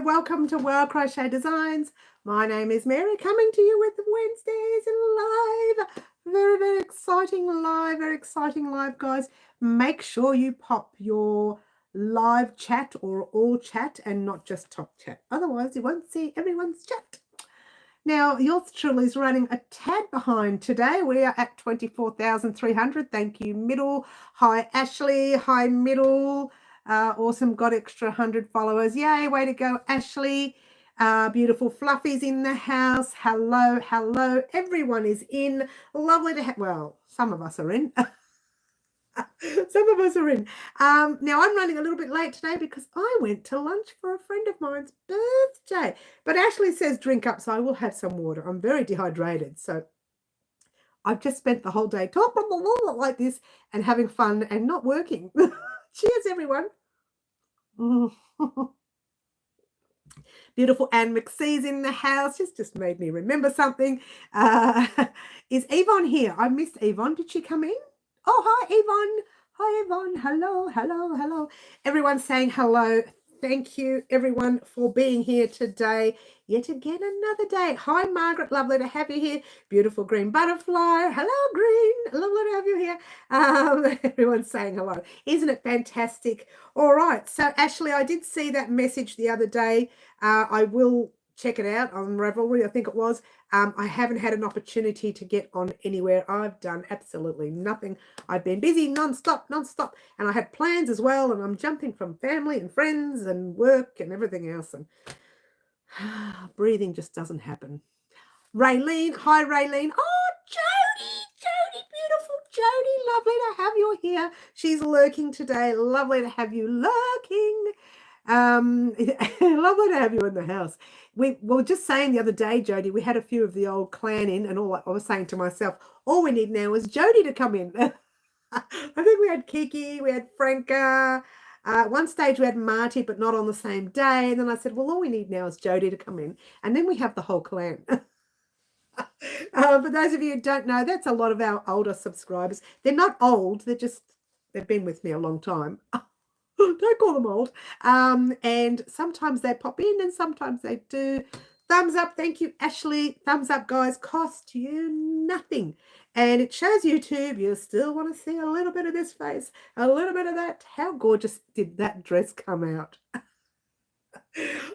welcome to World Crochet Designs. My name is Mary, coming to you with Wednesdays live. Very exciting live, guys. Make sure you pop your live chat or all chat and not just top chat. Otherwise, you won't see everyone's chat. Now, yours truly is running a tad behind today. We are at 24,300. Thank you, Middle. Hi, Ashley. Hi, Middle. Awesome, got extra 100 followers. Yay, way to go, Ashley. Beautiful Fluffy's in the house. Hello. Everyone is in. Lovely to have, well, some of us are in. Some of us are in. Now, I'm running a little bit late today because I went to lunch for a friend of mine's birthday. But Ashley says drink up, so I will have some water. I'm very dehydrated, so I've just spent the whole day talking like this and having fun and not working. Cheers, everyone. Beautiful Anne McSee's in the house. Just made me remember something. Is Yvonne here? I missed Yvonne. Did she come in? Oh, hi, Yvonne. Hi, Yvonne. Hello. Everyone's saying hello. Thank you, everyone, for being here today. Yet again, another day. Hi, Margaret. Lovely to have you here. Beautiful green butterfly. Hello, Green. Lovely to have you here. Everyone's saying hello. Isn't it fantastic? All right. So, Ashley, I did see that message the other day. I will check it out on Ravelry, I think it was. I haven't had an opportunity to get on anywhere. I've done absolutely nothing. I've been busy non-stop, and I had plans as well, and I'm jumping from family and friends and work and everything else, and breathing just doesn't happen. Raylene, hi Raylene. Oh, Jody, beautiful Jody, lovely to have you here. She's lurking today. Lovely to have you lurking. Lovely to have you in the house. We were just saying the other day, Jody, we had a few of the old clan in, and all I was saying to myself, all we need now is Jody to come in. I think we had Kiki, we had Franca. At one stage we had Marty, but not on the same day. And then I said, well, all we need now is Jody to come in, and then we have the whole clan. For those of you who don't know, that's a lot of our older subscribers. They're not old, they've been with me a long time. Don't call them old. And sometimes they pop in and sometimes they do. Thumbs up. Thank you, Ashley. Thumbs up, guys. Cost you nothing. And it shows YouTube you still want to see a little bit of this face, a little bit of that. How gorgeous did that dress come out?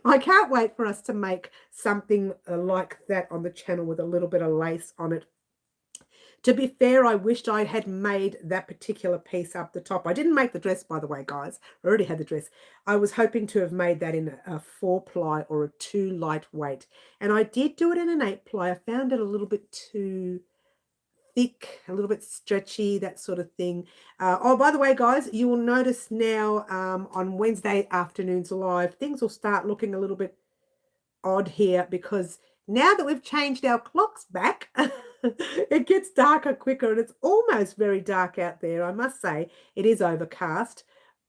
I can't wait for us to make something like that on the channel with a little bit of lace on it. To be fair, I wished I had made that particular piece up the top. I didn't make the dress, by the way, guys. I already had the dress. I was hoping to have made that in a 4-ply or a 2 lightweight. And I did do it in an 8-ply. I found it a little bit too thick, a little bit stretchy, that sort of thing. Oh, by the way, guys, you will notice now on Wednesday afternoons live, things will start looking a little bit odd here because now that we've changed our clocks back, it gets darker quicker, and it's almost very dark out there. I must say it is overcast,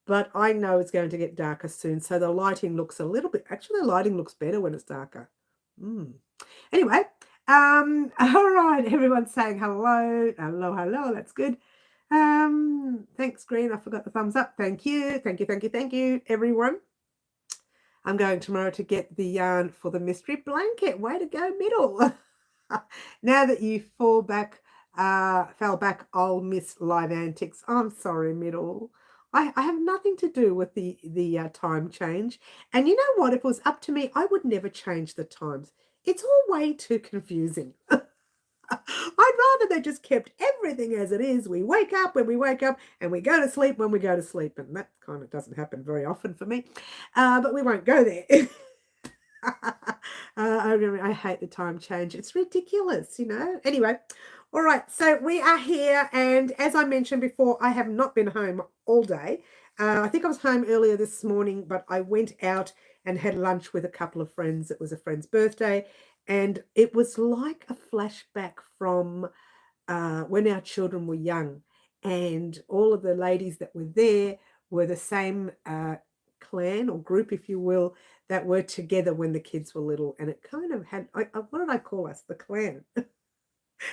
but I know it's going to get darker soon. So the lighting looks a little bit, actually the lighting looks better when it's darker. Anyway, all right, everyone's saying hello. That's good. Thanks, Green. I forgot the thumbs up. Thank you, everyone. I'm going tomorrow to get the yarn for the mystery blanket. Way to go, Middle. Now that you fell back, I'll miss live antics. I'm sorry, Middle. I have nothing to do with the time change. And you know what? If it was up to me, I would never change the times. It's all way too confusing. I'd rather they just kept everything as it is. We wake up when we wake up and we go to sleep when we go to sleep. And that kind of doesn't happen very often for me. But we won't go there. I hate the time change. It's ridiculous, you know. Anyway, all right. So we are here. And as I mentioned before, I have not been home all day. I think I was home earlier this morning, but I went out and had lunch with a couple of friends. It was a friend's birthday. And it was like a flashback from when our children were young. And all of the ladies that were there were the same clan or group, if you will, that were together when the kids were little. And it kind of had, what did I call us? The clan.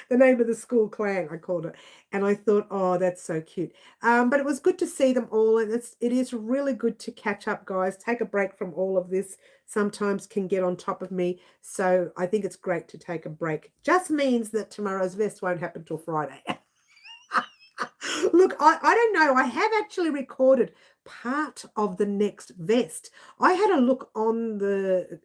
The name of the school clan, I called it. And I thought, oh, that's so cute. But it was good to see them all. And it is really good to catch up, guys. Take a break from all of this. Sometimes can get on top of me. So I think it's great to take a break. Just means that tomorrow's vest won't happen till Friday. Look, I don't know. I have actually recorded part of the next vest. I had a look on the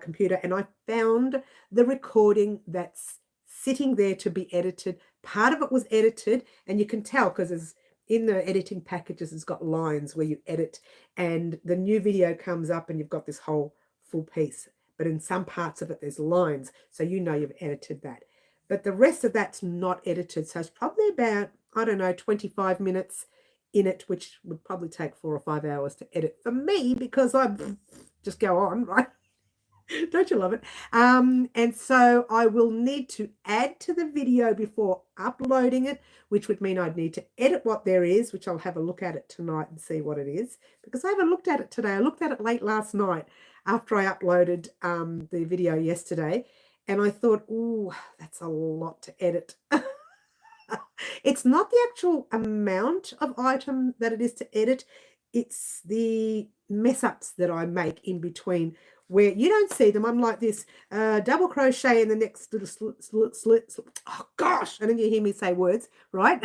computer and I found the recording that's sitting there to be edited. Part of it was edited, and you can tell because it's in the editing packages, it's got lines where you edit, and the new video comes up and you've got this whole full piece. But in some parts of it, there's lines, so you know you've edited that. But the rest of that's not edited, so it's probably about, I don't know, 25 minutes in it, which would probably take 4 or 5 hours to edit for me because I just go on, right? Don't you love it? And so I will need to add to the video before uploading it, which would mean I'd need to edit what there is, which I'll have a look at it tonight and see what it is, because I haven't looked at it today. I looked at it late last night after I uploaded the video yesterday, and I thought, oh, that's a lot to edit. It's not the actual amount of item that it is to edit. It's the mess ups that I make in between where you don't see them. I'm like this, double crochet in the next little slit. Oh, gosh. And then you hear me say words, right?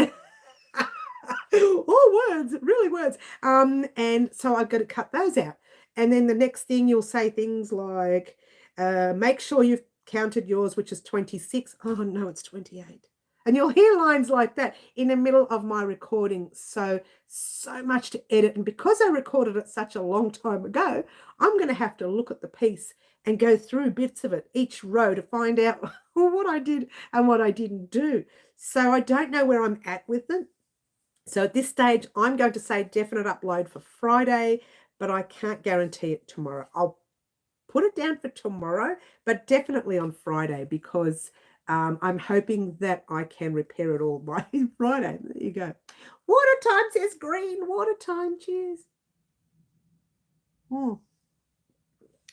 All words, really words. And so I've got to cut those out. And then the next thing you'll say things like, make sure you've counted yours, which is 26. Oh, no, it's 28. And you'll hear lines like that in the middle of my recording. So much to edit. And because I recorded it such a long time ago, I'm going to have to look at the piece and go through bits of it, each row, to find out what I did and what I didn't do. So I don't know where I'm at with it. So at this stage, I'm going to say definite upload for Friday, but I can't guarantee it tomorrow. I'll put it down for tomorrow, but definitely on Friday, because I'm hoping that I can repair it all by Friday. There you go. Water time, says Green. Water time. Cheers. I'm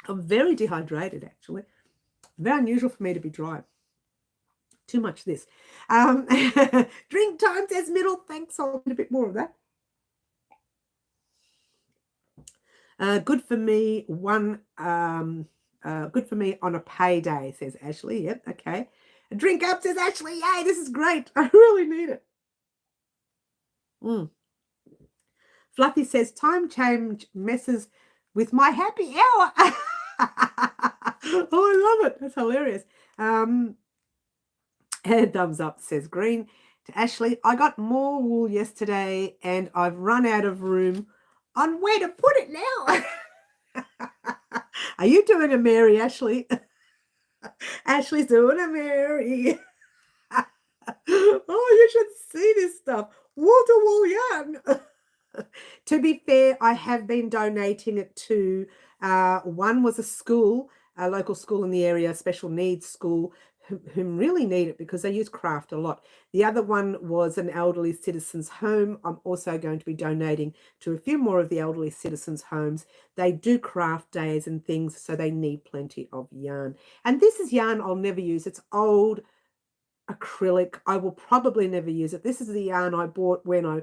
very dehydrated, actually. Very unusual for me to be dry. Too much this. Drink time, says Middle. Thanks. I'll get a bit more of that. Good for me. Good for me on a payday, says Ashley. Yep. Okay. Drink up, says Ashley. Yay, this is great. I really need it. Fluffy says, time change messes with my happy hour. Oh, I love it. That's hilarious. And thumbs up, says Green. To Ashley, I got more wool yesterday and I've run out of room on where to put it now. Are you doing a Mary, Ashley? Ashley's doing a Mary. Oh, you should see this stuff. Wool to wool yarn. To be fair, I have been donating it to, one was a school, a local school in the area, special needs school, whom really need it because they use craft a lot. The other one was an elderly citizens' home. I'm also going to be donating to a few more of the elderly citizens' homes. They do craft days and things, so they need plenty of yarn. And this is yarn I'll never use. It's old acrylic. I will probably never use it. This is the yarn I bought when I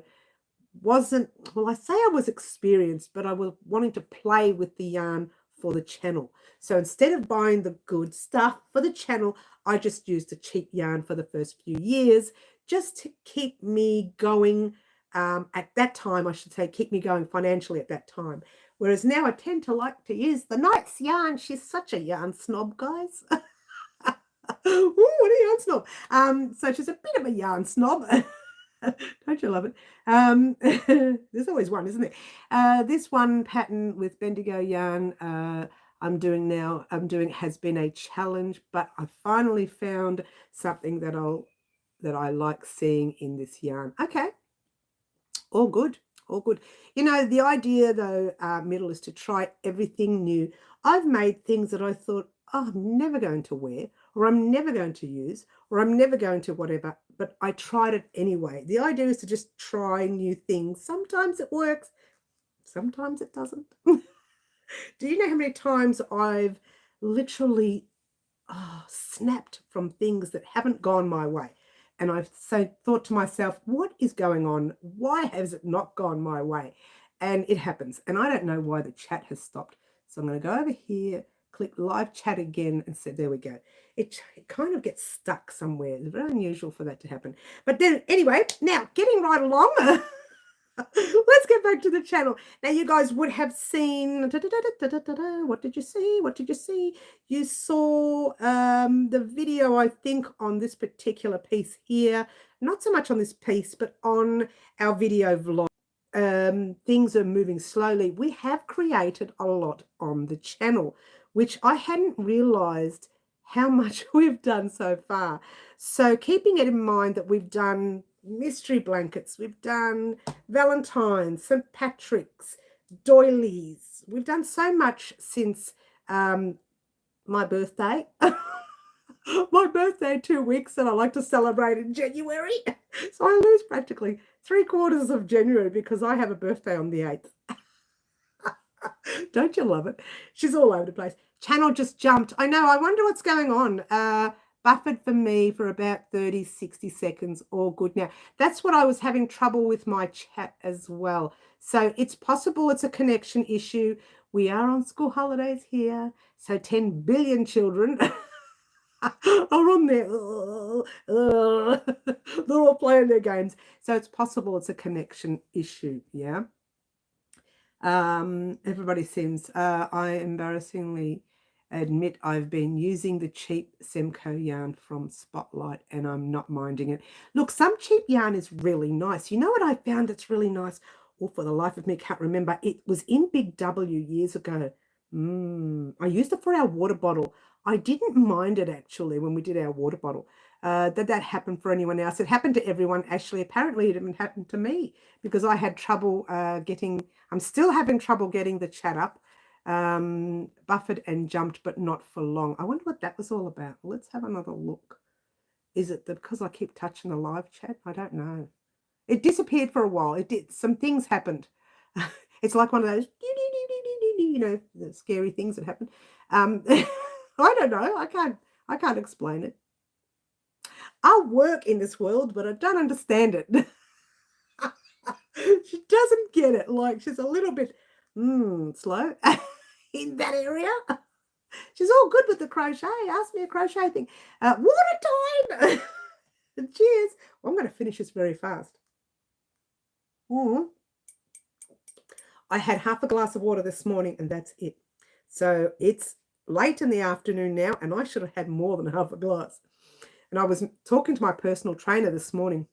wasn't, well, I say I was experienced, but I was wanting to play with the yarn for the channel. So instead of buying the good stuff for the channel, I just used the cheap yarn for the first few years just to keep me going at that time, I should say, keep me going financially at that time. Whereas now I tend to like to use the nice yarn. She's such a yarn snob, guys. Ooh, what a yarn snob. So she's a bit of a yarn snob. Don't you love it? There's always one, isn't there? This one pattern with Bendigo yarn I'm doing has been a challenge, but I finally found something that I like seeing in this yarn. Okay, all good, all good. You know, the idea though, Middle, is to try everything new. I've made things that I thought, oh, I'm never going to wear, or I'm never going to use, or I'm never going to whatever, but I tried it anyway. The idea is to just try new things. Sometimes it works, sometimes it doesn't. Do you know how many times I've literally snapped from things that haven't gone my way. And I so thought to myself, what is going on? Why has it not gone my way? And it happens. And I don't know why the chat has stopped. So I'm going to go over here, click live chat again, and say, there we go. It kind of gets stuck somewhere. It's very unusual for that to happen. But then, anyway, now getting right along. Let's get back to the channel. Now, you guys would have seen, what did you see? What did you see? You saw the video, I think, on this particular piece here. Not so much on this piece, but on our video vlog. Things are moving slowly. We have created a lot on the channel, which I hadn't realized how much we've done so far. So keeping it in mind that we've done mystery blankets, we've done Valentine's, St. Patrick's, doilies. We've done so much since my birthday. My birthday 2 weeks, and I like to celebrate in January. So I lose practically 3/4 of January because I have a birthday on the 8th. Don't you love it? She's all over the place. Channel just jumped. I know. I wonder what's going on. Buffered for me for about 30, 60 seconds. All good now. That's what I was having trouble with my chat as well. So it's possible it's a connection issue. We are on school holidays here. So 10 billion children are on there. They're all playing their games. So it's possible it's a connection issue. Yeah. Everybody seems, I embarrassingly admit I've been using the cheap Semco yarn from Spotlight and I'm not minding it. Look, some cheap yarn is really nice. You know what I found that's really nice? Oh, for the life of me, can't remember. It was in Big W years ago. I used it for our water bottle. I didn't mind it actually when we did our water bottle. Did that happen for anyone else? It happened to everyone. Actually, apparently it didn't happen to me because I had trouble I'm still having trouble getting the chat up. Buffered and jumped, but not for long. I wonder what that was all about. Let's have another look. Is it because I keep touching the live chat? I don't know. It disappeared for a while. It did. Some things happened. It's like one of those, you know, the scary things that happen. I don't know. I can't explain it. I work in this world, but I don't understand it. She doesn't get it. Like she's a little bit slow in that area. She's all good with the crochet. Ask me a crochet thing. Water time. Cheers. Well, I'm going to finish this very fast. I had half a glass of water this morning and that's it. So it's late in the afternoon now and I should have had more than half a glass. And I was talking to my personal trainer this morning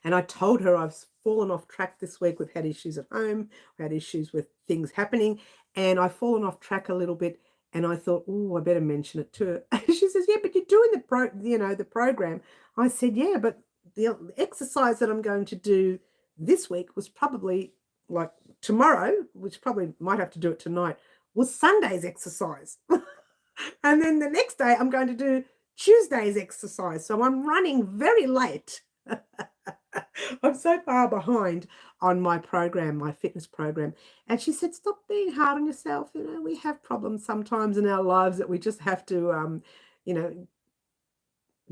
and I told her I've fallen off track this week. We've had issues at home. We had issues with things happening and I've fallen off track a little bit. And I thought, oh, I better mention it to her. She says, yeah, but you're doing the program. I said, yeah, but the exercise that I'm going to do this week was probably like tomorrow, which probably might have to do it tonight, was Sunday's exercise. And then the next day I'm going to do Tuesday's exercise. So I'm running very late. I'm so far behind on my program, my fitness program. And she said, stop being hard on yourself. You know, we have problems sometimes in our lives that we just have to, you know,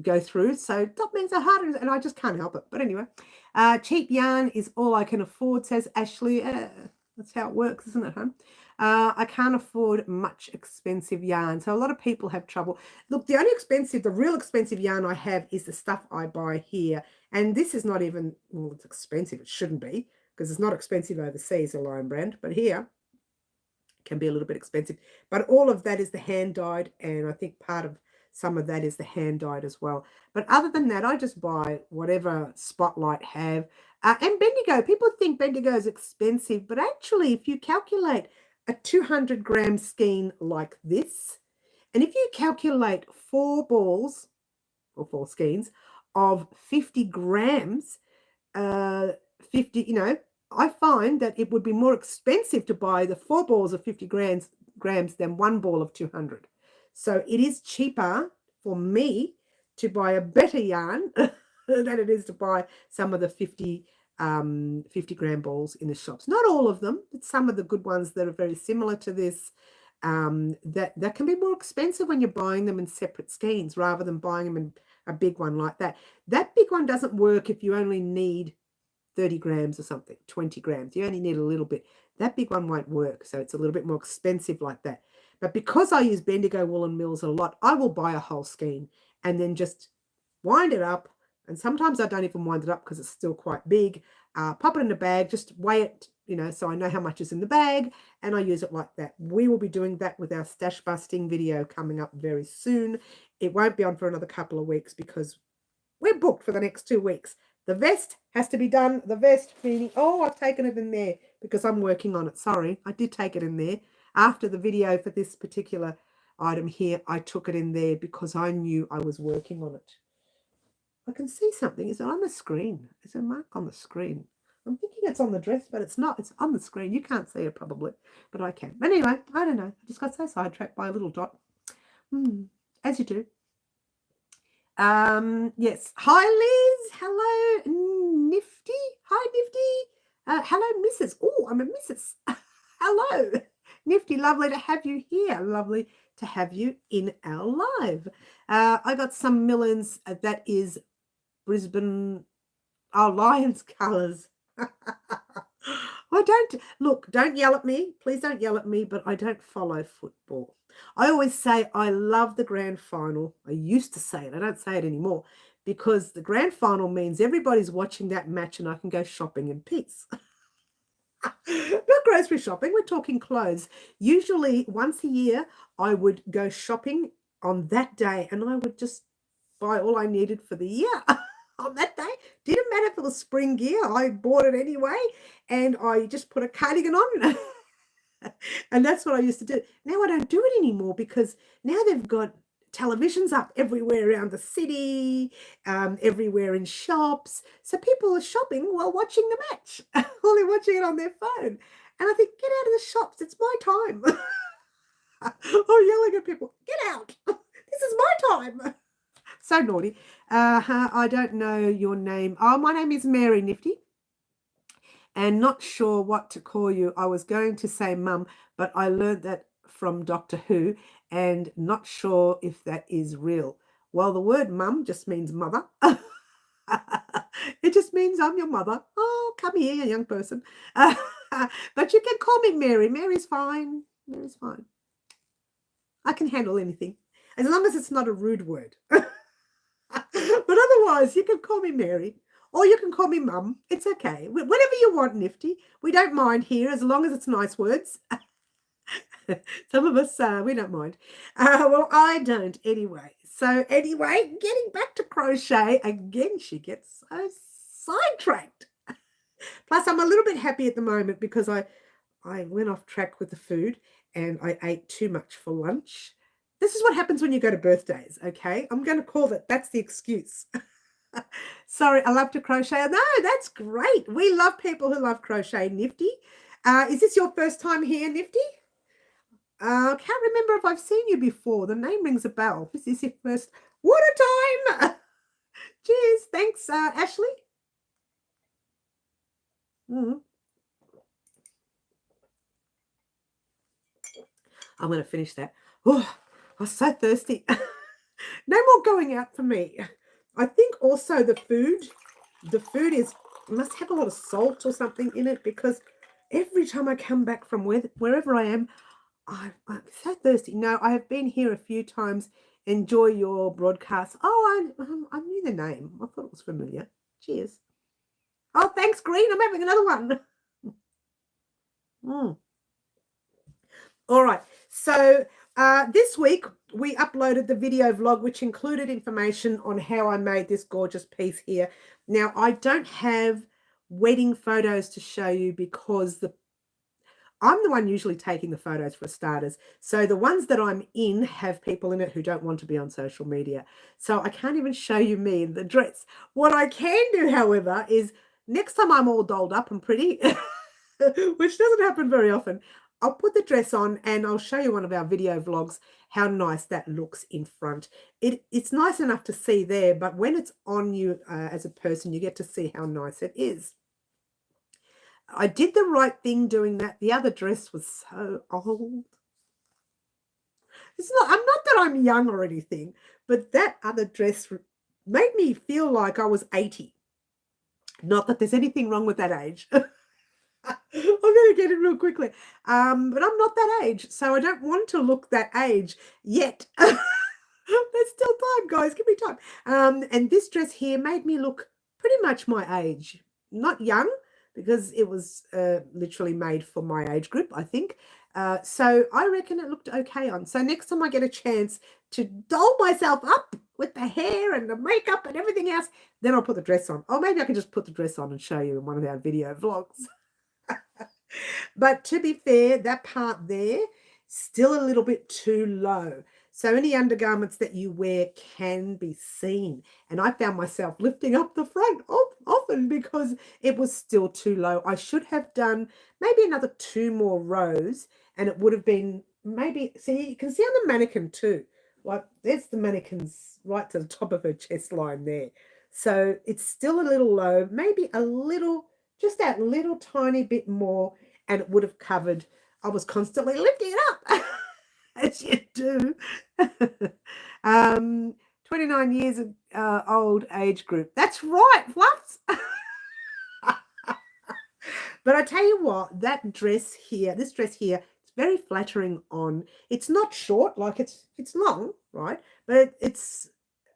go through. So stop being so hard. And I just can't help it. But anyway, cheap yarn is all I can afford, says Ashley. That's how it works, isn't it, huh? I can't afford much expensive yarn. So a lot of people have trouble. Look, the real expensive yarn I have is the stuff I buy here. And this is not even, well, it's expensive. It shouldn't be because it's not expensive overseas, a Lion brand. But here it can be a little bit expensive. But all of that is the hand dyed. And I think part of some of that is the hand dyed as well. But other than that, I just buy whatever Spotlight have. And Bendigo, people think Bendigo is expensive. But actually, if you calculate a 200 gram skein like this, and if you calculate 4 balls or 4 skeins of 50 grams, 50, you know, I find that it would be more expensive to buy the 4 balls of 50 grams than 1 ball of 200. So it is cheaper for me to buy a better yarn than it is to buy some of the 50 gram balls in the shops. Not all of them, but some of the good ones that are very similar to this. that can be more expensive when you're buying them in separate skeins rather than buying them in a big one like that. That big one doesn't work if you only need 30 grams or something, 20 grams. You only need a little bit. That big one won't work, so it's a little bit more expensive like that. But because I use Bendigo woolen mills a lot, I will buy a whole skein and then just wind it up. And sometimes I don't even wind it up because it's still quite big. Pop it in a bag, just weigh it, so I know how much is in the bag, and I use it like that. We will be doing that with our stash busting video coming up very soon. It won't be on for another couple of weeks because we're booked for the next 2 weeks. The vest has to be done. The vest meaning, I've taken it in there because I'm working on it. Sorry, I did take it in there. After the video for this particular item here, I took it in there because I knew I was working on it. I can see something. Is it on the screen? Is a mark on the screen? I'm thinking it's on the dress, but it's not. It's on the screen. You can't see it probably, but I can. But anyway, I don't know. I just got so sidetracked by a little dot. As you do. Yes. Hi, Liz. Hello, Nifty. Hi, Nifty. Hello, Mrs. Oh, I'm a Mrs. Hello, Nifty. Lovely to have you here. Lovely to have you in our live. I got some Millens. That is Brisbane. Lions colours. Don't yell at me. Please don't yell at me, but I don't follow football. I always say I love the grand final. I used to say it. I don't say it anymore because the grand final means everybody's watching that match and I can go shopping in peace. Not grocery shopping. We're talking clothes. Usually once a year, I would go shopping on that day and I would just buy all I needed for the year. On that day, didn't matter if it was spring gear, I bought it anyway, and I just put a cardigan on. And that's what I used to do. Now I don't do it anymore because now they've got televisions up everywhere around the city, everywhere in shops. So people are shopping while watching the match, while they're watching it on their phone. And I think, get out of the shops, it's my time. I'm yelling at people, get out, this is my time. So naughty. I don't know your name. Oh, my name is Mary, Nifty. And not sure what to call you. I was going to say Mum, but I learned that from Doctor Who and not sure if that is real. Well, the word Mum just means mother. It just means I'm your mother. Oh, come here, young person. But you can call me Mary. Mary's fine. Mary's fine. I can handle anything as long as it's not a rude word. But otherwise, you can call me Mary or you can call me Mum. It's okay. Whatever you want, Nifty. We don't mind here as long as it's nice words. Some of us, we don't mind. Well, I don't anyway. So anyway, getting back to crochet, again, she gets so sidetracked. Plus, I'm a little bit happy at the moment because I went off track with the food and I ate too much for lunch. This is what happens when you go to birthdays, okay? I'm going to call that. That's the excuse. Sorry, I love to crochet. No, that's great. We love people who love crochet, Nifty. Is this your first time here, Nifty? I can't remember if I've seen you before. The name rings a bell. This is your first. What a time! Cheers. Thanks, Ashley. I'm going to finish that. Oh, I was so thirsty. No more going out for me. I think also the food must have a lot of salt or something in it because every time I come back from wherever I am, I'm so thirsty. No, I have been here a few times. Enjoy your broadcast. Oh, I knew the name. I thought it was familiar. Cheers. Oh, thanks, Green. I'm having another one. All right. So this week we uploaded the video vlog, which included information on how I made this gorgeous piece here. Now, I don't have wedding photos to show you because I'm the one usually taking the photos for starters. So the ones that I'm in have people in it who don't want to be on social media. So I can't even show you me in the dress. What I can do, however, is next time I'm all dolled up and pretty, which doesn't happen very often, I'll put the dress on and I'll show you one of our video vlogs how nice that looks in front. It's nice enough to see there, but when it's on you as a person, you get to see how nice it is. I did the right thing doing that. The other dress was so old. It's not, I'm not that I'm young or anything, but that other dress made me feel like I was 80. Not that there's anything wrong with that age. I'm going to get it real quickly. But I'm not that age, so I don't want to look that age yet. There's still time, guys. Give me time. And this dress here made me look pretty much my age. Not young, because it was literally made for my age group, I think. So I reckon it looked okay on. So next time I get a chance to doll myself up with the hair and the makeup and everything else, then I'll put the dress on. Or maybe I can just put the dress on and show you in one of our video vlogs. But to be fair, that part there, still a little bit too low. So any undergarments that you wear can be seen. And I found myself lifting up the front often because it was still too low. I should have done maybe another 2 more rows, and it would have been maybe, see, you can see on the mannequin too. Like, there's the mannequin's right to the top of her chest line there. So it's still a little low, maybe a little, just that little tiny bit more, and it would have covered. I was constantly lifting it up, as you do. 29 years old age group. That's right, Fluffs. But I tell you what, that dress here, this dress here, it's very flattering on. It's not short, like it's long, right? But it's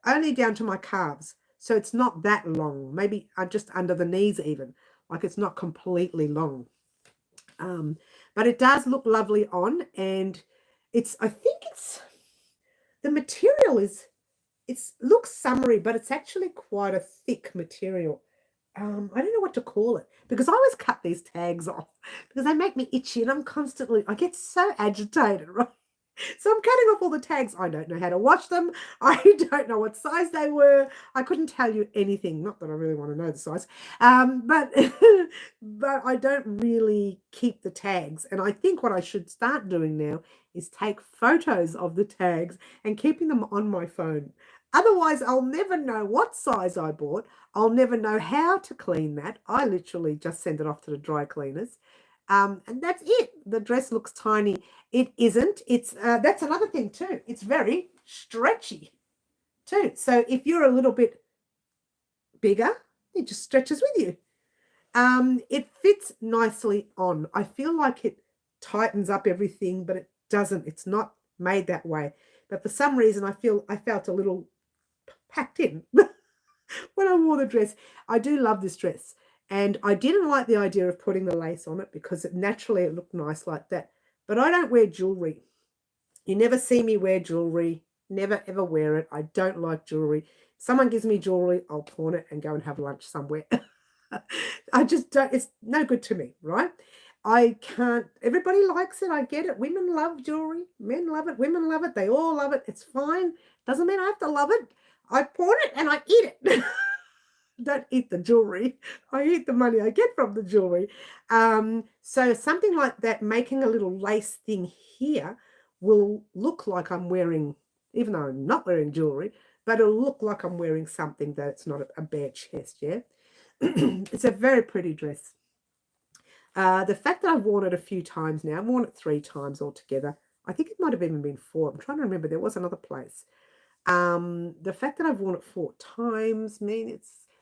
only down to my calves. So it's not that long, maybe just under the knees even. Like, it's not completely long. But it does look lovely on, and I think the material it looks summery, but it's actually quite a thick material. I don't know what to call it, because I always cut these tags off because they make me itchy, and I get so agitated, right? So I'm cutting off all the tags. I don't know how to wash them. I don't know what size they were. I couldn't tell you anything. Not that I really want to know the size. But but I don't really keep the tags. And I think what I should start doing now is take photos of the tags and keeping them on my phone. Otherwise, I'll never know what size I bought. I'll never know how to clean that. I literally just send it off to the dry cleaners. And that's it. The dress looks tiny. It isn't. It's that's another thing too. It's very stretchy too. So if you're a little bit bigger, it just stretches with you. It fits nicely on. I feel like it tightens up everything, but it doesn't. It's not made that way. But for some reason, I felt a little packed in when I wore the dress. I do love this dress. And I didn't like the idea of putting the lace on it because it looked nice like that. But I don't wear jewelry. You never see me wear jewelry. Never, ever wear it. I don't like jewelry. Someone gives me jewelry, I'll pawn it and go and have lunch somewhere. I just don't. It's no good to me, right? I can't. Everybody likes it. I get it. Women love jewelry. Men love it. Women love it. They all love it. It's fine. Doesn't mean I have to love it. I pawn it and I eat it. Don't eat the jewelry. I eat the money I get from the jewelry. So something like that, making a little lace thing here, will look like I'm wearing, even though I'm not wearing jewelry, but it'll look like I'm wearing something that it's not a bare chest, yeah? It's a very pretty dress. The fact that I've worn it a few times now, I've worn it 3 times altogether. I think it might have even been 4. I'm trying to remember. There was another place. The fact that I've worn it 4 times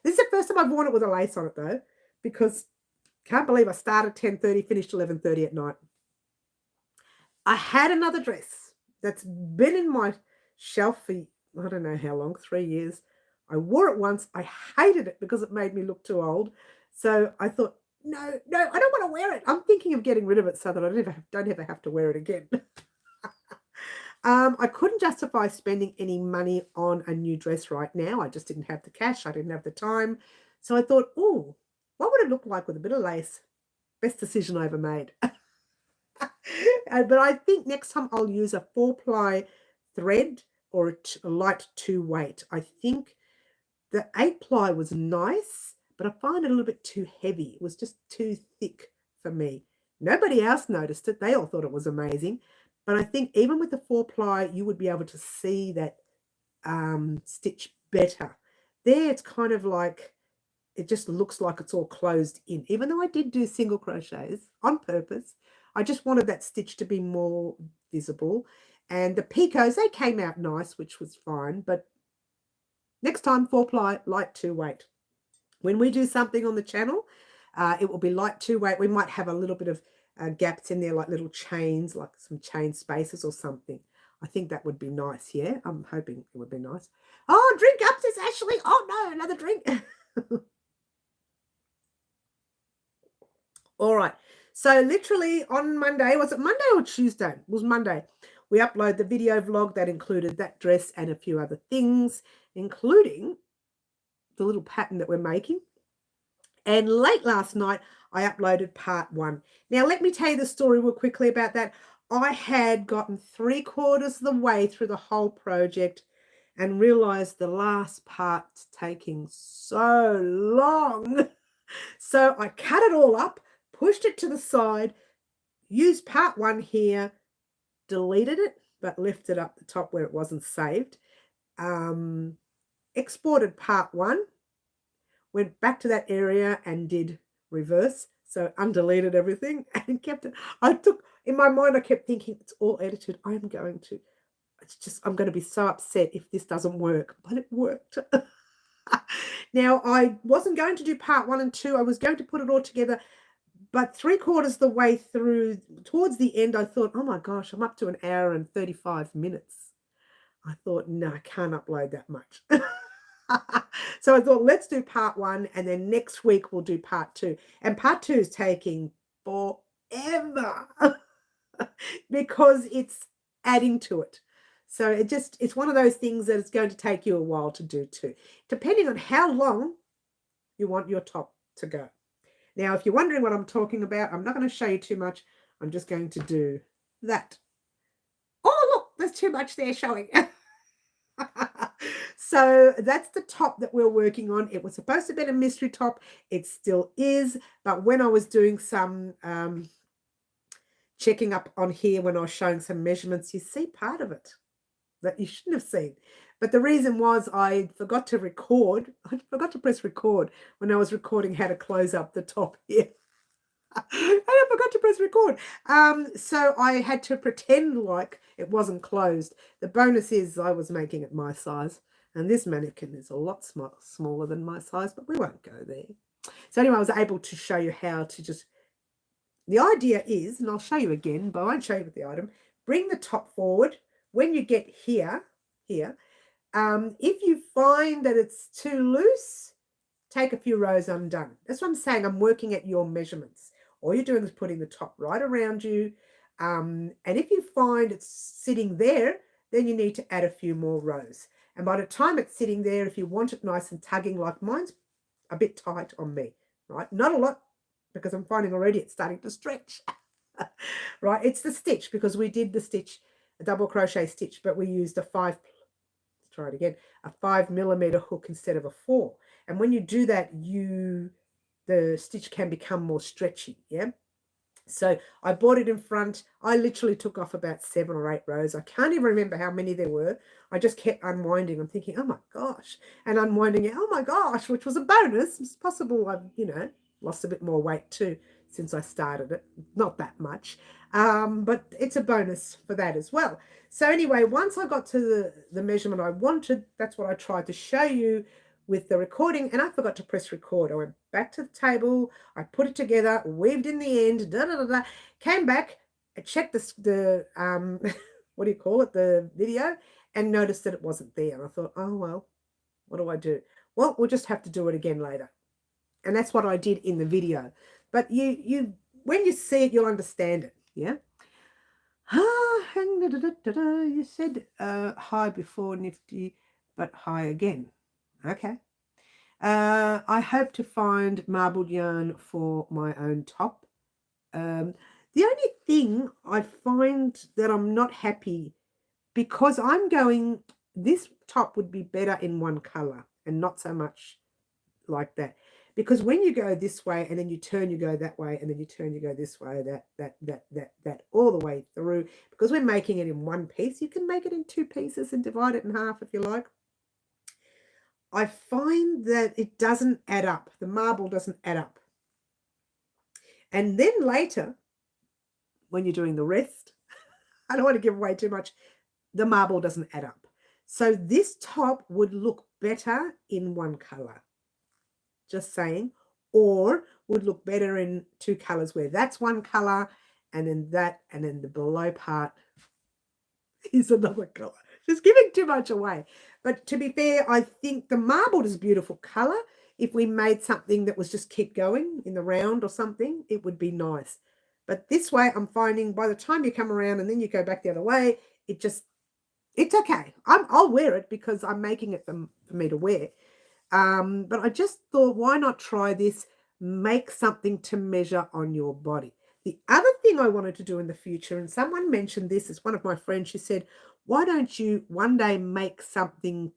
this is the first time I've worn it with a lace on it though, because can't believe I started 10:30, finished 11:30 at night. I had another dress that's been in my shelf for I don't know how long, 3 years. I wore it once. I hated it because it made me look too old. So I thought, no, I don't want to wear it. I'm thinking of getting rid of it so that I don't ever have to wear it again. I couldn't justify spending any money on a new dress right now. I just didn't have the cash. I didn't have the time. So I thought, oh, what would it look like with a bit of lace? Best decision I ever made. But I think next time I'll use a 4-ply thread or a light 2-weight. I think the 8-ply was nice, but I find it a little bit too heavy. It was just too thick for me. Nobody else noticed it. They all thought it was amazing. But I think even with the 4-ply, you would be able to see that stitch better. There, it's kind of like, it just looks like it's all closed in. Even though I did do single crochets on purpose, I just wanted that stitch to be more visible. And the picots, they came out nice, which was fine. But next time, 4-ply, light 2-weight. When we do something on the channel, it will be light 2-weight. We might have a little bit of gaps in there, like little chains, like some chain spaces or something. I think that would be nice, yeah? I'm hoping it would be nice. Oh, drink up, says Ashley. Oh, no, another drink. All right. So literally on Monday, was it Monday or Tuesday? It was Monday. We uploaded the video vlog that included that dress and a few other things, including the little pattern that we're making. And late last night, I uploaded part 1. Now, let me tell you the story real quickly about that. I had gotten 3/4 of the way through the whole project and realized the last part's taking so long. So I cut it all up, pushed it to the side, used part 1 here, deleted it, but left it up the top where it wasn't saved. Exported part 1, went back to that area and did reverse. So undeleted everything and kept it. In my mind, I kept thinking, it's all edited. I'm going to be so upset if this doesn't work, but it worked. Now, I wasn't going to do part 1 and 2. I was going to put it all together, but 3/4 of the way through, towards the end, I thought, oh my gosh, I'm up to 1 hour and 35 minutes. I thought, no, I can't upload that much. So I thought, let's do part 1, and then next week we'll do part 2. And part 2 is taking forever because it's adding to it. So it's one of those things that it's going to take you a while to do too, depending on how long you want your top to go. Now, if you're wondering what I'm talking about, I'm not going to show you too much. I'm just going to do that. Oh, look, there's too much there showing. So that's the top that we're working on. It was supposed to be a mystery top. It still is. But when I was doing some checking up on here, when I was showing some measurements, you see part of it that you shouldn't have seen. But the reason was I forgot to record. I forgot to press record when I was recording how to close up the top here. And I forgot to press record. So I had to pretend like it wasn't closed. The bonus is I was making it my size. And this mannequin is a lot smaller than my size, but we won't go there. So anyway, I was able to show you how to just... The idea is, and I'll show you again, but I won't show you with the item, bring the top forward. When you get here, if you find that it's too loose, take a few rows undone. That's what I'm saying. I'm working at your measurements. All you're doing is putting the top right around you. And if you find it's sitting there, then you need to add a few more rows. And by the time it's sitting there, if you want it nice and tugging, like mine's a bit tight on me, right? Not a lot, because I'm finding already it's starting to stretch, right? It's the stitch, because we did the stitch, a double crochet stitch, but we used a 5mm hook instead of a 4. And when you do that, the stitch can become more stretchy, yeah? So I bought it in front. I literally took off about 7 or 8 rows. I can't even remember how many there were. I just kept unwinding. I'm thinking, oh my gosh, and unwinding it, oh my gosh, which was a bonus. It's possible I've, lost a bit more weight too since I started it. Not that much, but it's a bonus for that as well. So anyway, once I got to the measurement I wanted, that's what I tried to show you with the recording, and I forgot to press record. I went back to the table, I put it together, weaved in the end, came back, I checked the what do you call it, the video, and noticed that it wasn't there. And I thought, oh well, what do I do? Well, we'll just have to do it again later. And that's what I did in the video. But you when you see it, you'll understand it, yeah? You said high before Nifty, but high again. Okay. I hope to find marbled yarn for my own top. The only thing I find that I'm not happy, because this top would be better in one color and not so much like that. Because when you go this way and then you turn, you go that way, and then you turn, you go this way, that all the way through. Because we're making it in one piece, you can make it in 2 pieces and divide it in half if you like. I find that it doesn't add up. The marble doesn't add up. And then later, when you're doing the rest, I don't want to give away too much, the marble doesn't add up. So this top would look better in one color, just saying, or would look better in two colors where that's one color and then that, and then the below part is another color. Just giving too much away. But to be fair, I think the marbled is a beautiful color. If we made something that was just keep going in the round or something, it would be nice. But this way, I'm finding by the time you come around and then you go back the other way, it's okay. I'll wear it because I'm making it for me to wear. But I just thought, why not try this? Make something to measure on your body. The other thing I wanted to do in the future, and someone mentioned this, is one of my friends, she said, why don't you one day make something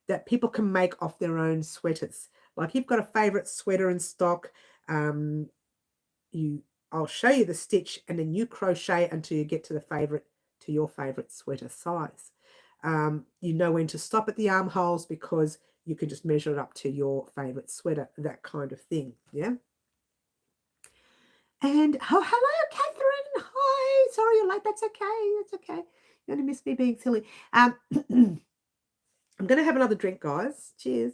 that people can make off their own sweaters? Like you've got a favorite sweater in stock, I'll show you the stitch and then you crochet until you get to your favorite sweater size. You know when to stop at the armholes because you can just measure it up to your favorite sweater, that kind of thing. Yeah. And oh, hello, Catherine. Hi. Sorry you're late. That's okay. That's okay. You only miss me being silly. I'm going to have another drink, guys. Cheers.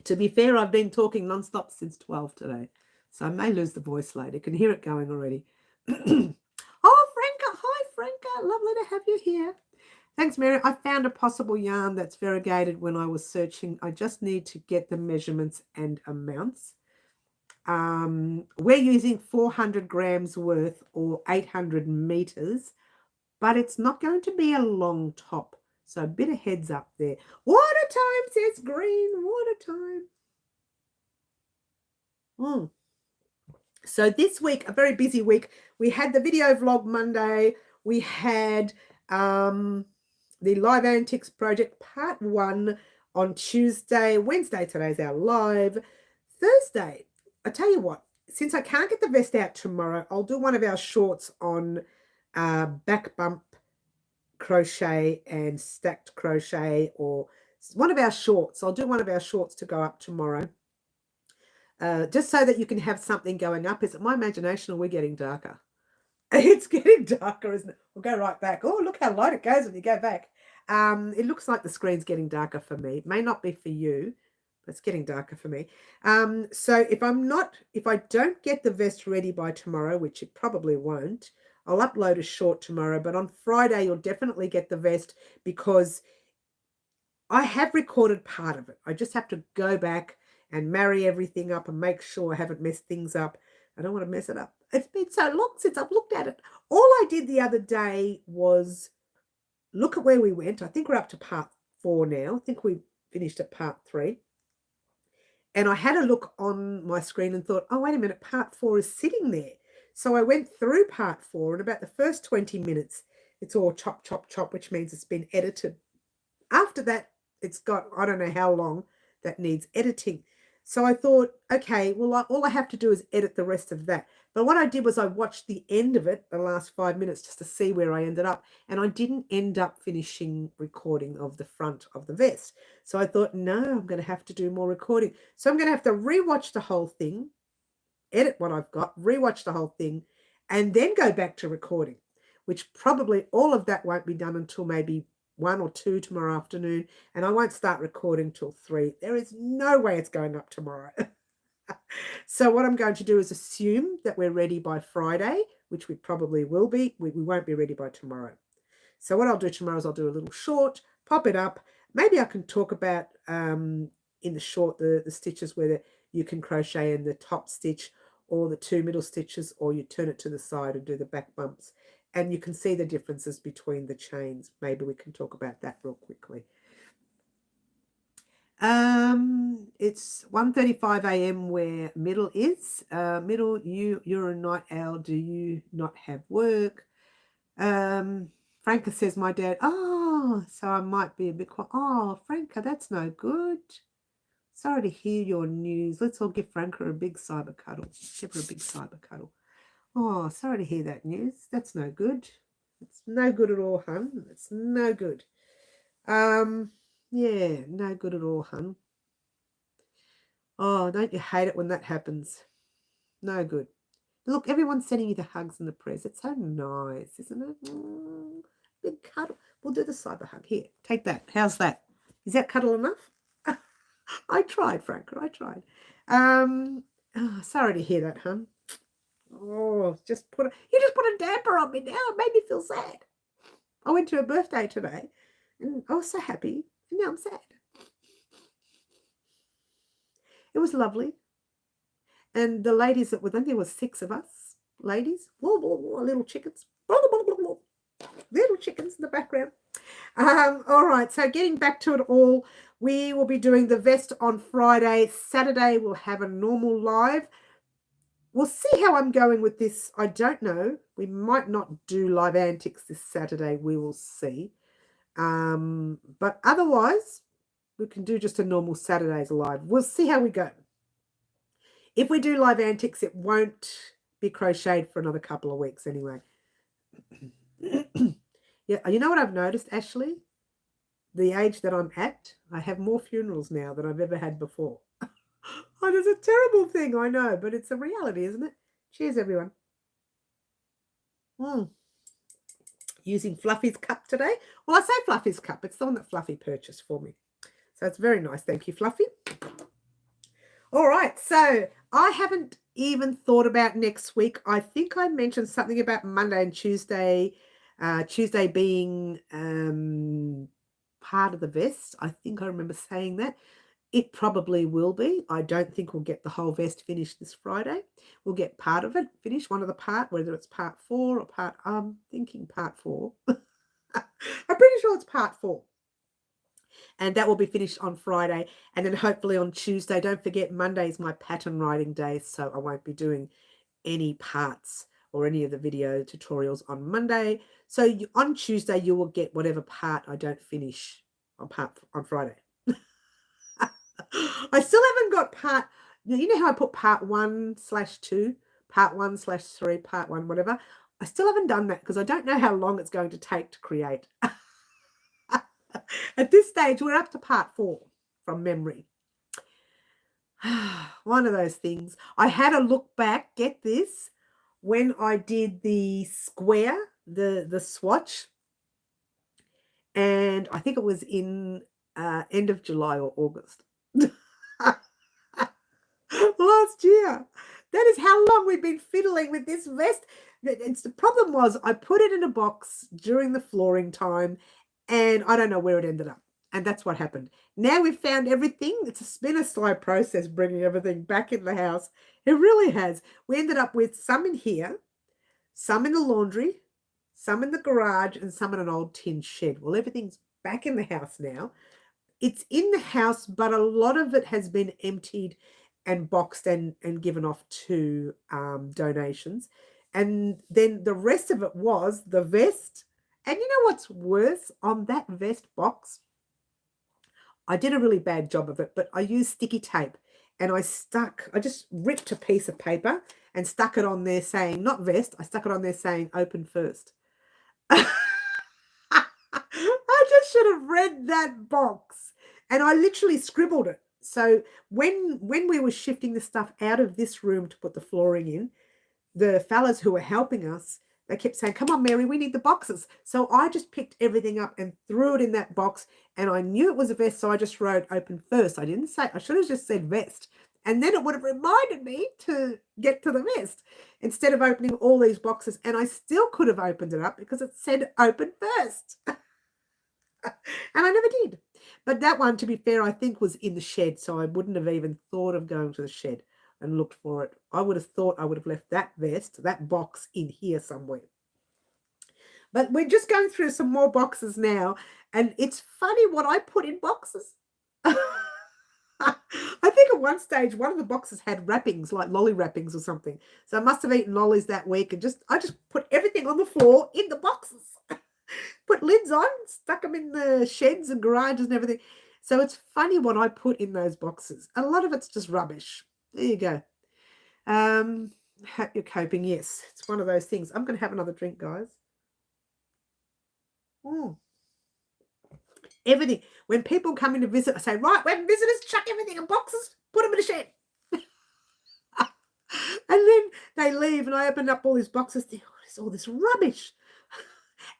To be fair, I've been talking nonstop since 12 today, so I may lose the voice later. You can hear it going already. Oh, Franca. Hi, Franca. Lovely to have you here. Thanks, Mary. I found a possible yarn that's variegated when I was searching. I just need to get the measurements and amounts. We're using 400 grams worth or 800 meters, but it's not going to be a long top. So a bit of heads up there. Water time, says Green. Water time. So this week, a very busy week. We had the video vlog Monday. We had the Live Antics Project Part 1 on Tuesday. Wednesday, today's our live. Thursday, I tell you what, since I can't get the vest out tomorrow, I'll do one of our shorts on back bump crochet and stacked crochet, or one of our shorts. I'll do one of our shorts to go up tomorrow. Just so that you can have something going up. Is it my imagination or we're getting darker? It's getting darker, isn't it? We'll go right back. Oh, look how light it goes when you go back. It looks like the screen's getting darker for me. It may not be for you, but it's getting darker for me. So if I don't get the vest ready by tomorrow, which it probably won't, I'll upload a short tomorrow. But on Friday, you'll definitely get the vest because I have recorded part of it. I just have to go back and marry everything up and make sure I haven't messed things up. I don't want to mess it up. It's been so long since I've looked at it. All I did the other day was look at where we went. I think we're up to part 4 now. I think we finished at part 3. And I had a look on my screen and thought, oh, wait a minute, part 4 is sitting there. So I went through part 4 and about the first 20 minutes, it's all chop, chop, chop, which means it's been edited. After that, it's got, I don't know how long that needs editing. So I thought, okay, well, all I have to do is edit the rest of that. But what I did was I watched the end of it, the last 5 minutes, just to see where I ended up. And I didn't end up finishing recording of the front of the vest. So I thought, no, I'm going to have to do more recording. So I'm going to have to rewatch the whole thing, edit what I've got, rewatch the whole thing, and then go back to recording, which probably all of that won't be done until maybe 1 or 2 tomorrow afternoon, and I won't start recording till 3. There is no way it's going up tomorrow. So what I'm going to do is assume that we're ready by Friday, which we probably will be. We won't be ready by tomorrow. So what I'll do tomorrow is I'll do a little short, pop it up. Maybe I can talk about in the short the stitches where you can crochet in the top stitch or the 2 middle stitches, or you turn it to the side and do the back bumps. And you can see the differences between the chains. Maybe we can talk about that real quickly. It's 1:35 a.m. where Middle is. Middle, you're a night owl. Do you not have work? Franca says, my dad, oh, so I might be a bit quiet. Oh, Franca, that's no good. Sorry to hear your news. Let's all give Franca a big cyber cuddle. Give her a big cyber cuddle. Oh, sorry to hear that news. That's no good. It's no good at all, hun. It's no good. Yeah, no good at all, hun. Oh, don't you hate it when that happens? No good. Look, everyone's sending you the hugs and the prayers. It's so nice, isn't it? Big cuddle. We'll do the cyber hug. Here, take that. How's that? Is that cuddle enough? I tried, Franca. I tried. Sorry to hear that, hon. Oh, you just put a damper on me now. It made me feel sad. I went to her birthday today, and I was so happy, and now I'm sad. It was lovely. And the ladies that were there, there was 6 of us, ladies, little chickens, little chickens in the background. All right, so getting back to it all, we will be doing the vest on Friday. Saturday, we'll have a normal live. We'll see how I'm going with this. I don't know. We might not do live antics this Saturday. We will see. But otherwise, we can do just a normal Saturday's live. We'll see how we go. If we do live antics, it won't be crocheted for another couple of weeks anyway. Yeah, you know what I've noticed, Ashley? The age that I'm at, I have more funerals now than I've ever had before. Oh, it's a terrible thing, I know, but it's a reality, isn't it? Cheers, everyone. Using Fluffy's cup today. Well, I say Fluffy's cup. It's the one that Fluffy purchased for me. So it's very nice. Thank you, Fluffy. All right, so I haven't even thought about next week. I think I mentioned something about Monday and Tuesday, Tuesday being part of the vest. I think I remember saying that. It probably will be. I don't think we'll get the whole vest finished this Friday. We'll get part of it finished, one of the part, whether it's part 4 or part, I'm thinking part 4. I'm pretty sure it's part 4. And that will be finished on Friday. And then hopefully on Tuesday, don't forget Monday is my pattern writing day, so I won't be doing any parts or any of the video tutorials on Monday. So on Tuesday, you will get whatever part I don't finish on Friday. I still haven't got part, you know how I put part 1/2, part 1/3, part 1, whatever. I still haven't done that because I don't know how long it's going to take to create. At this stage, we're up to part 4 from memory. One of those things. I had a look back, get this, when I did the square, the swatch, and I think it was in end of July or August. Last year. That is how long we've been fiddling with this vest. The problem was I put it in a box during the flooring time, and I don't know where it ended up. And that's what happened. Now we've found everything. It's been a slow process bringing everything back in the house. It really has. We ended up with some in here, some in the laundry, some in the garage, and some in an old tin shed. Well, everything's back in the house now. It's in the house, but a lot of it has been emptied and boxed and given off to donations. And then the rest of it was the vest. And you know what's worse? On that vest box, I did a really bad job of it, but I used sticky tape and I just ripped a piece of paper and stuck it on there saying, not vest, I stuck it on there saying open first. I just should have read that box. And I literally scribbled it. So when we were shifting the stuff out of this room to put the flooring in, the fellas who were helping us, they kept saying, come on, Mary, we need the boxes. So I just picked everything up and threw it in that box. And I knew it was a vest, so I just wrote open first. I should have just said vest. And then it would have reminded me to get to the vest instead of opening all these boxes. And I still could have opened it up because it said open first. And I never did. But that one, to be fair, I think was in the shed. So I wouldn't have even thought of going to the shed and looked for it. I would have thought I would have left that vest, that box in here somewhere. But we're just going through some more boxes now. And it's funny what I put in boxes. I think at one stage, one of the boxes had wrappings, like lolly wrappings or something. So I must have eaten lollies that week and I just put everything on the floor in the boxes. Put lids on, stuck them in the sheds and garages and everything. So it's funny what I put in those boxes. A lot of it's just rubbish. There you go. Hope you're coping. Yes, it's one of those things. I'm going to have another drink, guys. Everything. When people come in to visit, I say, right, when visitors, chuck everything in boxes, put them in a shed. And then they leave and I open up all these boxes, think, oh, there's all this rubbish.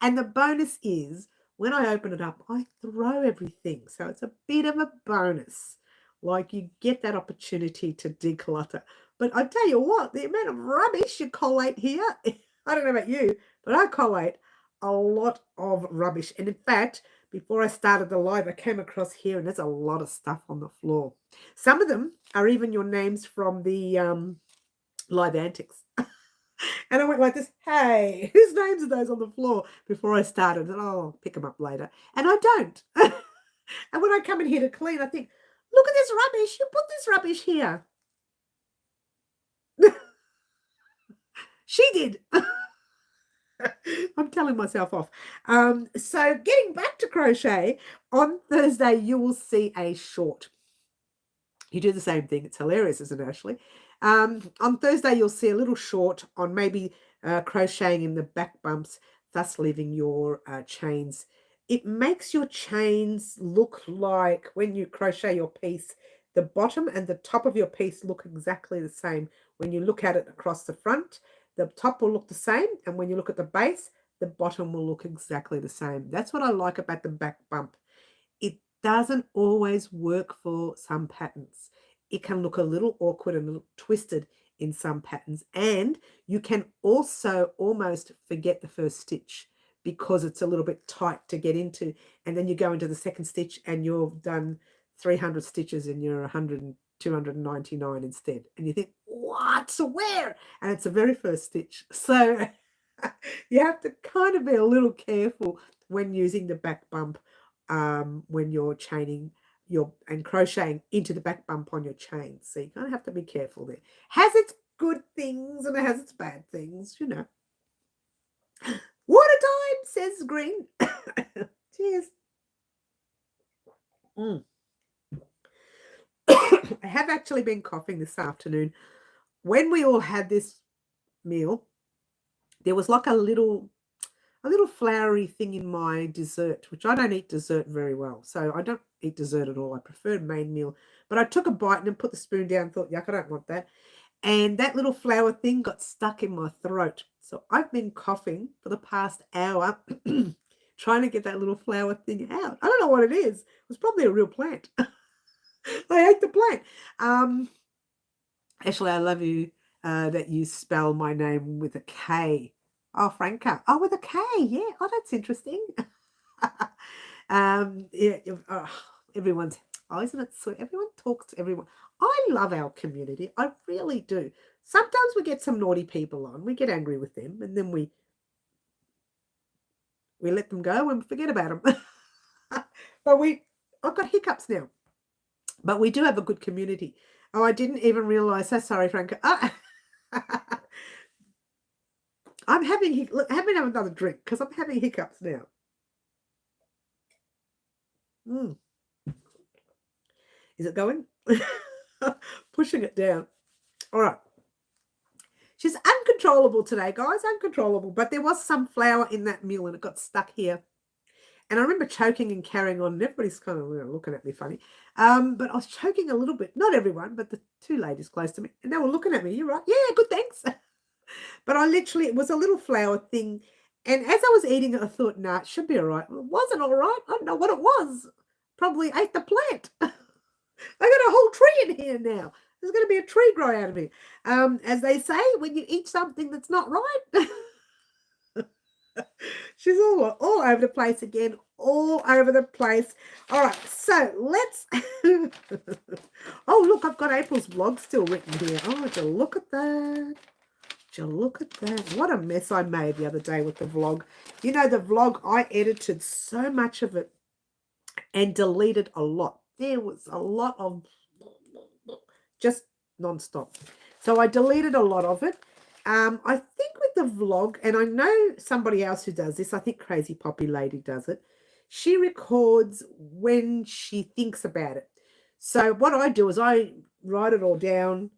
And the bonus is when I open it up, I throw everything. So it's a bit of a bonus. Like you get that opportunity to declutter. But I tell you what, the amount of rubbish you collate here, I don't know about you, but I collate a lot of rubbish. And in fact, before I started the live, I came across here and there's a lot of stuff on the floor. Some of them are even your names from the live antics. And I went like this, hey, whose names are those on the floor before I started? And I'll pick them up later. And I don't. And when I come in here to clean, I think, look at this rubbish. You put this rubbish here. She did. I'm telling myself off. So getting back to crochet, on Thursday, you will see a short. You do the same thing. It's hilarious, isn't it, Ashley? On Thursday, you'll see a little short on maybe crocheting in the back bumps, thus leaving your chains. It makes your chains look like when you crochet your piece, the bottom and the top of your piece look exactly the same. When you look at it across the front, the top will look the same. And when you look at the base, the bottom will look exactly the same. That's what I like about the back bump. It doesn't always work for some patterns. It can look a little awkward and a little twisted in some patterns. And you can also almost forget the first stitch because it's a little bit tight to get into. And then you go into the second stitch and you've done 300 stitches and you're 299 instead. And you think, what? Where? And it's the very first stitch. So you have to kind of be a little careful when using the back bump when you're chaining and crocheting into the back bump on your chain. So you kind of have to be careful there. Has its good things and it has its bad things, you know. Water time, says Green. Cheers. I have actually been coughing this afternoon. When we all had this meal, there was like a little floury thing in my dessert, which I don't eat dessert very well. So I don't eat dessert at all. I prefer main meal. But I took a bite and then put the spoon down and thought, yuck, I don't want that. And that little flour thing got stuck in my throat. So I've been coughing for the past hour trying to get that little flour thing out. I don't know what it is. It was probably a real plant. I ate the plant. Ashley, I love you that you spell my name with a K. Oh, Franca. Oh, with a K. Yeah. Oh, that's interesting. Yeah, everyone's, oh, isn't it sweet? Everyone talks to everyone. I love our community. I really do. Sometimes we get some naughty people on. We get angry with them and then we let them go and forget about them. But I've got hiccups now. But we do have a good community. Oh, I didn't even realize. So sorry, Franca. I'm having another drink because I'm having hiccups now. Is it going? Pushing it down. All right. She's uncontrollable today, guys. Uncontrollable. But there was some flour in that meal and it got stuck here. And I remember choking and carrying on. And everybody's kind of looking at me funny. But I was choking a little bit. Not everyone, but the two ladies close to me. And they were looking at me. You're right. Yeah, good, thanks. But it was a little flour thing. And as I was eating it, I thought, nah, it should be all right. Well, it wasn't all right. I don't know what it was. Probably ate the plant. I got a whole tree in here now. There's going to be a tree grow out of me. As they say, when you eat something that's not right. She's all over the place again. All over the place. All right, so let's... Oh, look, I've got April's blog still written here. Oh, would you look at that? Would you look at that? What a mess I made the other day with the vlog. You know, the vlog, I edited so much of it and deleted a lot. There was a lot of just non-stop. So I deleted a lot of it. I think with the vlog, and I know somebody else who does this, I think Crazy Poppy Lady does it. She records when she thinks about it. So what I do is I write it all down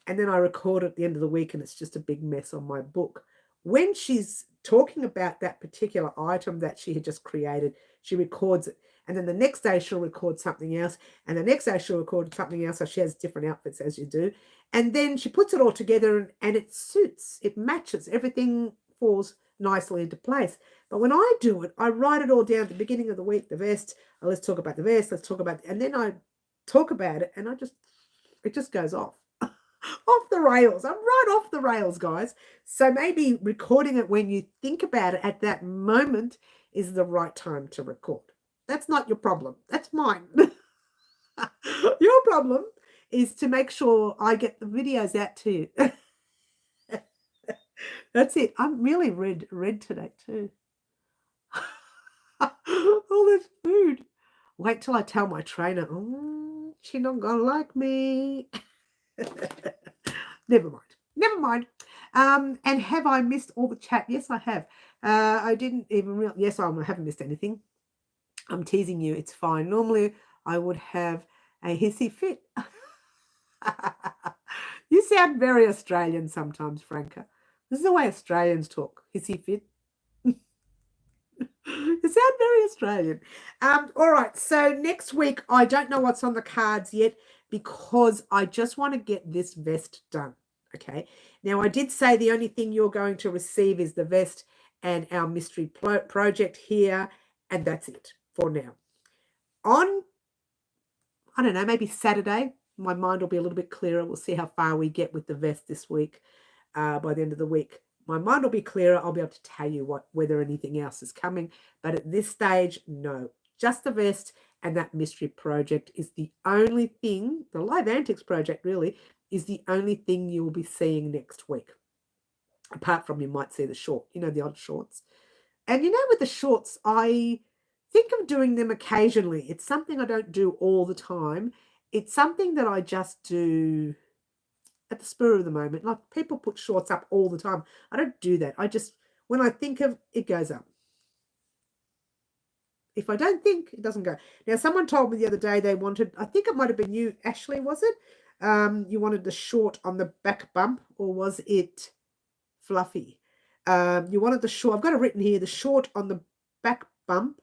and then I record it at the end of the week and it's just a big mess on my book. When she's talking about that particular item that she had just created, she records it. And then the next day she'll record something else. And the next day she'll record something else. So she has different outfits as you do. And then she puts it all together and it suits, it matches, everything falls nicely into place. But when I do it, I write it all down at the beginning of the week, the vest. Oh, let's talk about the vest, let's talk about, and then I talk about it and it just goes off. Off the rails. I'm right off the rails, guys. So maybe recording it when you think about it at that moment is the right time to record. That's not your problem. That's mine. Your problem is to make sure I get the videos out to you. That's it. I'm really red today too. All this food. Wait till I tell my trainer. Oh, she's not gonna like me. Never mind. And have I missed all the chat? Yes, I have. I didn't even realize. Yes, I haven't missed anything. I'm teasing you. It's fine. Normally, I would have a hissy fit. You sound very Australian sometimes, Franca. This is the way Australians talk. Hissy fit. You sound very Australian. All right. So next week, I don't know what's on the cards yet because I just want to get this vest done. Okay. Now, I did say the only thing you're going to receive is the vest and our mystery project here. And that's it for now. On, I don't know, maybe Saturday, my mind will be a little bit clearer. We'll see how far we get with the vest this week. By the end of the week, my mind will be clearer. I'll be able to tell you whether anything else is coming. But at this stage, no. Just the vest and that mystery project is the only thing, the Live Antics project really, is the only thing you will be seeing next week. Apart from you might see the short, the odd shorts. And with the shorts, I think of doing them occasionally. It's something I don't do all the time. It's something that I just do at the spur of the moment. Like people put shorts up all the time. I don't do that. I just, when I think of it, goes up. If I don't think, it doesn't go. Now, someone told me the other day they wanted, I think it might have been you, Ashley, was it? You wanted the short on the back bump, or was it Fluffy? You wanted the short, I've got it written here, the short on the back bump,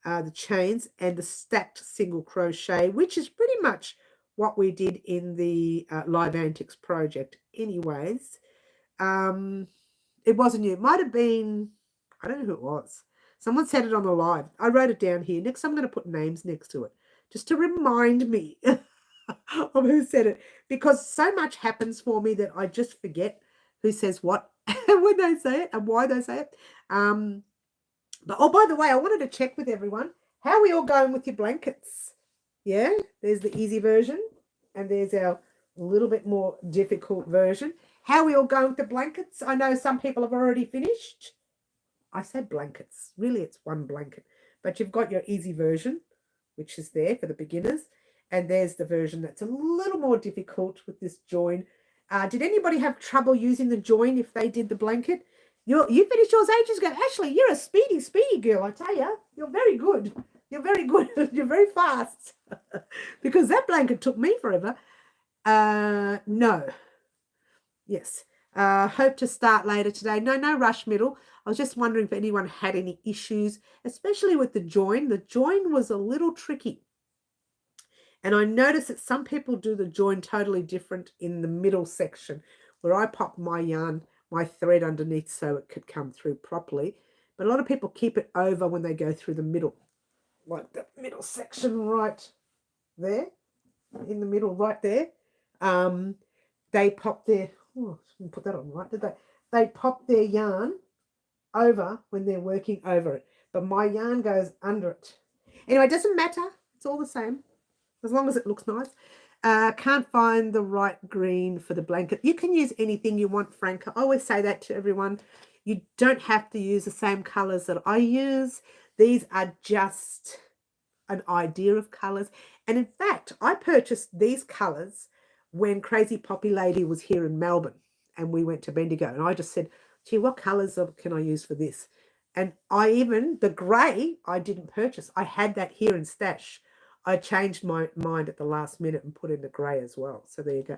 the chains, and the stacked single crochet, which is pretty much what we did in the Live Antics project anyways. It wasn't you. It might have been, I don't know who it was. Someone said it on the live. I wrote it down here. Next, I'm going to put names next to it just to remind me of who said it, because so much happens for me that I just forget who says what when they say it and why they say it. But, oh, by the way, I wanted to check with everyone. How are we all going with your blankets? Yeah, there's the easy version and there's our little bit more difficult version. How are we all going with the blankets? I know some people have already finished. I said blankets. Really, it's one blanket. But you've got your easy version, which is there for the beginners. And there's the version that's a little more difficult with this join. Did anybody have trouble using the join if they did the blanket? You finished yours ages ago. Ashley, you're a speedy girl, I tell you. You're very good. You're very good. You're very fast. Because that blanket took me forever. No. Yes. Hope to start later today. No rush, middle. I was just wondering if anyone had any issues, especially with the join. The join was a little tricky. And I noticed that some people do the join totally different in the middle section, where I pop my yarn, my thread underneath so it could come through properly. But a lot of people keep it over when they go through the middle, like the middle section right there, in the middle right there. They pop their, oh, I didn't put that on right, did they? They pop their yarn over when they're working over it. But my yarn goes under it. Anyway, it doesn't matter. It's all the same, as long as it looks nice. Can't find the right green for the blanket. You can use anything you want, Franca. I always say that to everyone. You don't have to use the same colors that I use. These are just an idea of colors. And in fact, I purchased these colors when Crazy Poppy Lady was here in Melbourne and we went to Bendigo. And I just said, gee, what colors can I use for this? And the grey I didn't purchase. I had that here in stash. I changed my mind at the last minute and put in the grey as well. So there you go.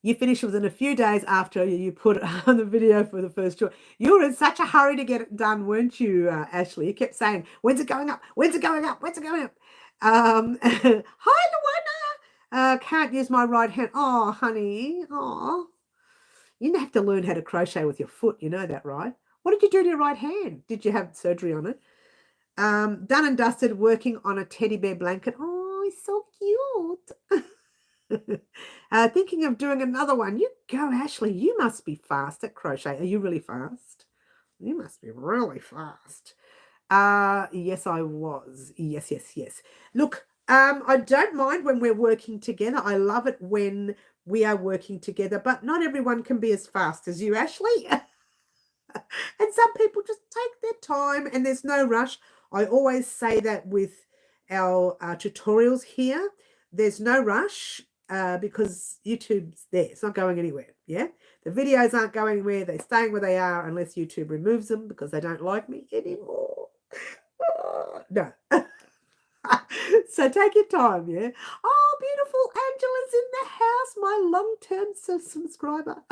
You finished within a few days after you put it on the video for the first tour. You were in such a hurry to get it done, weren't you, Ashley? You kept saying, when's it going up? When's it going up? When's it going up? Hi, Can't use my right hand. Oh, honey. Oh, you have to learn how to crochet with your foot. You know that, right? What did you do to your right hand? Did you have surgery on it? Done and dusted, working on a teddy bear blanket. Oh, he's so cute. Thinking of doing another one. You go, Ashley. You must be fast at crochet. Are you really fast? You must be really fast. Yes, I was. Yes, yes, yes. Look, I don't mind when we're working together. I love it when we are working together, but not everyone can be as fast as you, Ashley. And some people just take their time and there's no rush. I always say that with our tutorials here. There's no rush because YouTube's there. It's not going anywhere. Yeah. The videos aren't going anywhere. They're staying where they are unless YouTube removes them because they don't like me anymore. No. So take your time, yeah. Oh, beautiful Angela's in the house, my long-term subscriber.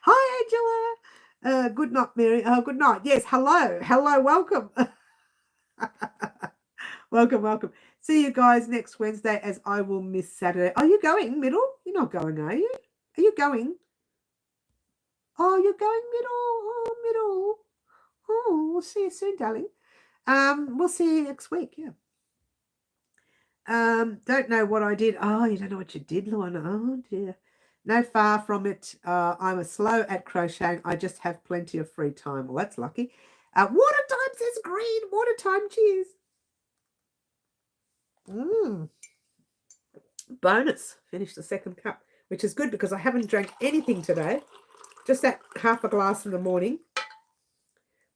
Hi, Angela. Good night, Mary. Oh, good night. Yes, hello. Hello, welcome. Welcome, welcome. See you guys next Wednesday as I will miss Saturday. Are you going middle? You're not going, are you? Are you going? Oh, you're going middle. Oh, middle. Oh, we'll see you soon, darling. We'll see you next week, yeah. Don't know what I did. Oh, you don't know what you did, Lorna. Oh, dear. No, far from it. I'm a slow at crocheting. I just have plenty of free time. Well, that's lucky. Water time says green. Water time, cheers. Bonus. Finished the second cup, which is good because I haven't drank anything today. Just that half a glass in the morning,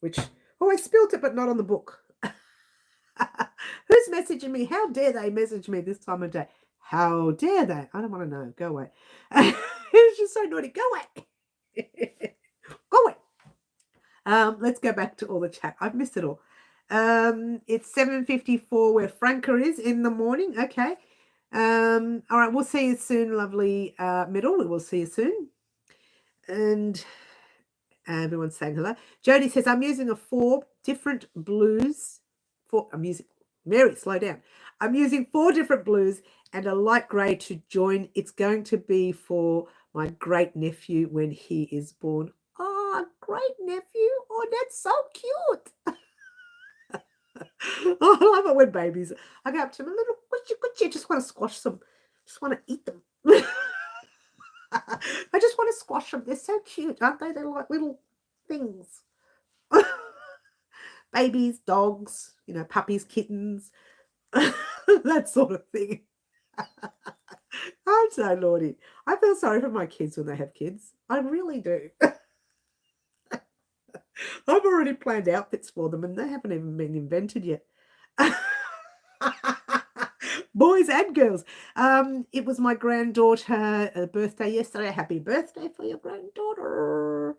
which, oh, I spilt it, but not on the book. Who's messaging me? How dare they message me this time of day? How dare they? I don't want to know. Go away. It's just so naughty. Go away. Go away. Let's go back to all the chat. I've missed it all. It's 7:54 where Franca is in the morning. Okay. All right. We'll see you soon, lovely middle. We will see you soon. And everyone's saying hello. Jody says, I'm using 4 different blues. Mary, slow down. I'm using 4 different blues and a light grey to join. It's going to be for my great nephew when he is born. Oh, great nephew. Oh, that's so cute. Oh, I love it when babies. I go up to them, a little I just want to squash them. Just want to eat them. I just want to squash them. They're so cute, aren't they? They're like little things. Babies, dogs, puppies, kittens, that sort of thing. I'm so naughty. I feel sorry for my kids when they have kids. I really do. I've already planned outfits for them and they haven't even been invented yet. Boys and girls. It was my granddaughter's birthday yesterday. Happy birthday for your granddaughter.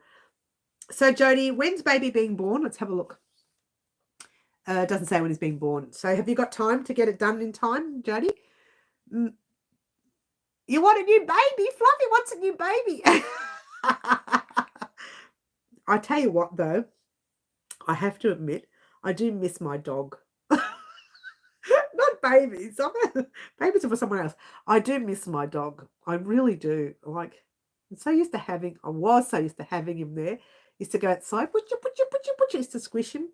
So, Jody, when's baby being born? Let's have a look. It doesn't say when he's being born. So have you got time to get it done in time, Jody? You want a new baby? Fluffy wants a new baby. I tell you what, though, I have to admit, I do miss my dog. Not babies. Babies are for someone else. I do miss my dog. I really do. I was so used to having him there. Used to go outside, he used to squish him.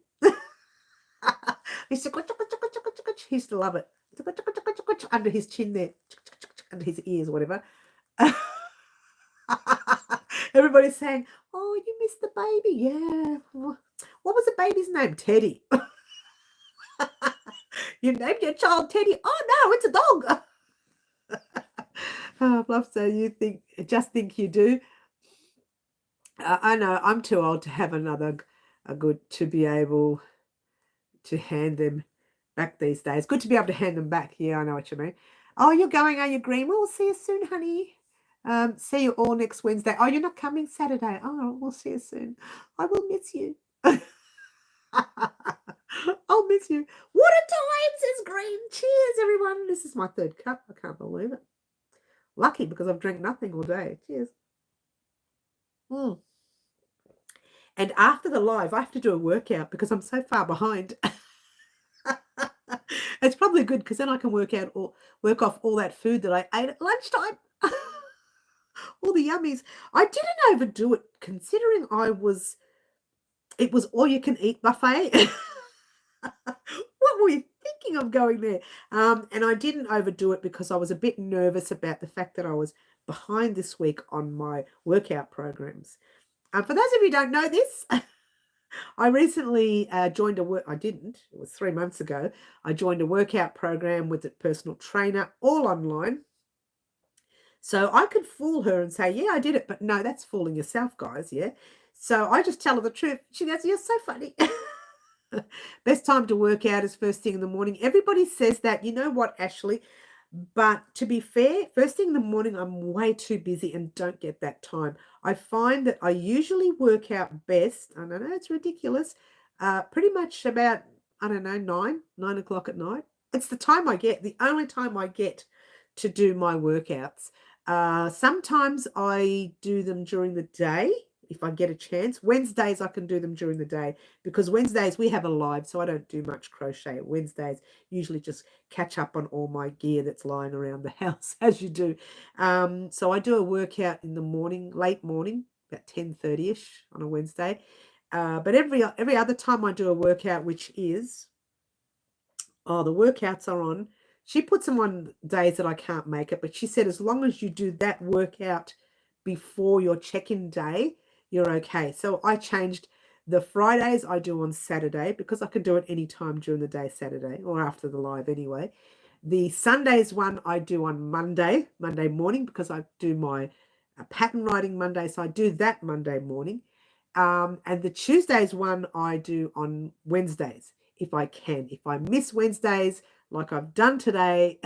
He used to love it. Under his chin there, under his ears, whatever. Everybody's saying, oh, you missed the baby. Yeah. What was the baby's name? Teddy. You named your child Teddy. Oh, no, it's a dog. Oh, love, so you think you do. I know I'm too old to have another to be able to hand them back these days. Good to be able to hand them back. Yeah, I know what you mean. Oh, you're going, are you, Green? We'll see you soon, honey. See you all next Wednesday. Oh, you're not coming Saturday. Oh, we'll see you soon. I will miss you. I'll miss you. What a time, says Green. Cheers, everyone. This is my 3rd cup. I can't believe it. Lucky because I've drank nothing all day. Cheers. And after the live, I have to do a workout because I'm so far behind. It's probably good because then I can work off all that food that I ate at lunchtime. All the yummies. I didn't overdo it considering it was all you can eat buffet. What were you thinking of going there? And I didn't overdo it because I was a bit nervous about the fact that I was behind this week on my workout programs. For those of you who don't know this, I recently joined I didn't, it was 3 months ago. I joined a workout program with a personal trainer, all online. So I could fool her and say, yeah, I did it. But no, that's fooling yourself, guys. Yeah. So I just tell her the truth. She goes, you're so funny. Best time to work out is first thing in the morning. Everybody says that. You know what, Ashley? But to be fair, first thing in the morning, I'm way too busy and don't get that time. I find that I usually work out best. I don't know, it's ridiculous. Pretty much about, I don't know, 9 o'clock at night. It's the time I get, the only time I get to do my workouts. Sometimes I do them during the day if I get a chance. Wednesdays I can do them during the day because Wednesdays we have a live, so I don't do much crochet. Wednesdays usually just catch up on all my gear that's lying around the house as you do. So I do a workout in the morning, late morning, about 10:30ish on a Wednesday. But every other time I do a workout, which is the workouts are on. She puts them on days that I can't make it, but she said as long as you do that workout before your check-in day, you're okay. So I changed the Fridays I do on Saturday because I can do it anytime during the day Saturday or after the live anyway. The Sundays one I do on Monday morning because I do my pattern writing Monday. So I do that Monday morning. And the Tuesdays one I do on Wednesdays if I can. If I miss Wednesdays, like I've done today,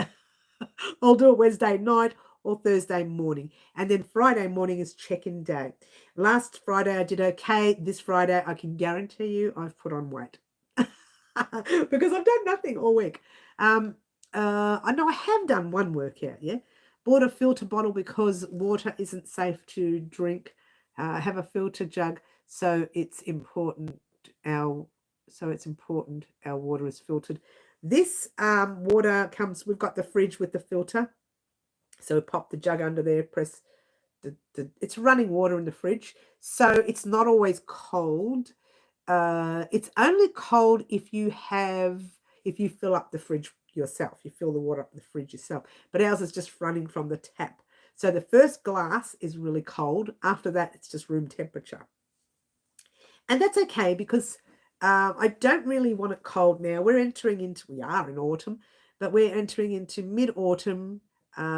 I'll do it Wednesday night or Thursday morning. And then Friday morning is check-in day. Last Friday I did okay. This Friday I can guarantee you I've put on weight because I've done nothing all week. I know I have done one workout, yeah. Bought a filter bottle because water isn't safe to drink. Have a filter jug, so it's important our water is filtered. This water comes, we've got the fridge with the filter. So pop the jug under there, press it's running water in the fridge. So it's not always cold. It's only cold if you fill up the fridge yourself. You fill the water up in the fridge yourself. But ours is just running from the tap. So the first glass is really cold. After that, it's just room temperature. And that's okay because I don't really want it cold now. We are in autumn, but we're entering into mid-autumn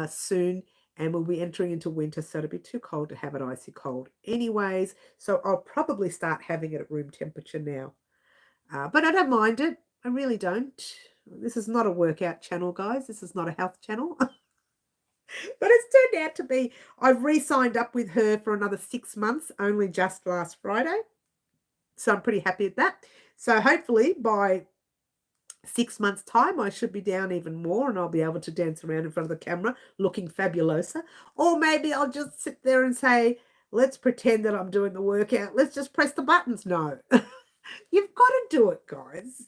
soon, and we'll be entering into winter, so it'll be too cold to have it icy cold anyways. So I'll probably start having it at room temperature now. But I don't mind it. I really don't. This is not a workout channel, guys. This is not a health channel. But it's turned out to be. I've re-signed up with her for another 6 months, only just last Friday. So I'm pretty happy with that. So hopefully by 6 months' time, I should be down even more and I'll be able to dance around in front of the camera looking fabulosa. Or maybe I'll just sit there and say, let's pretend that I'm doing the workout. Let's just press the buttons. No, you've got to do it, guys.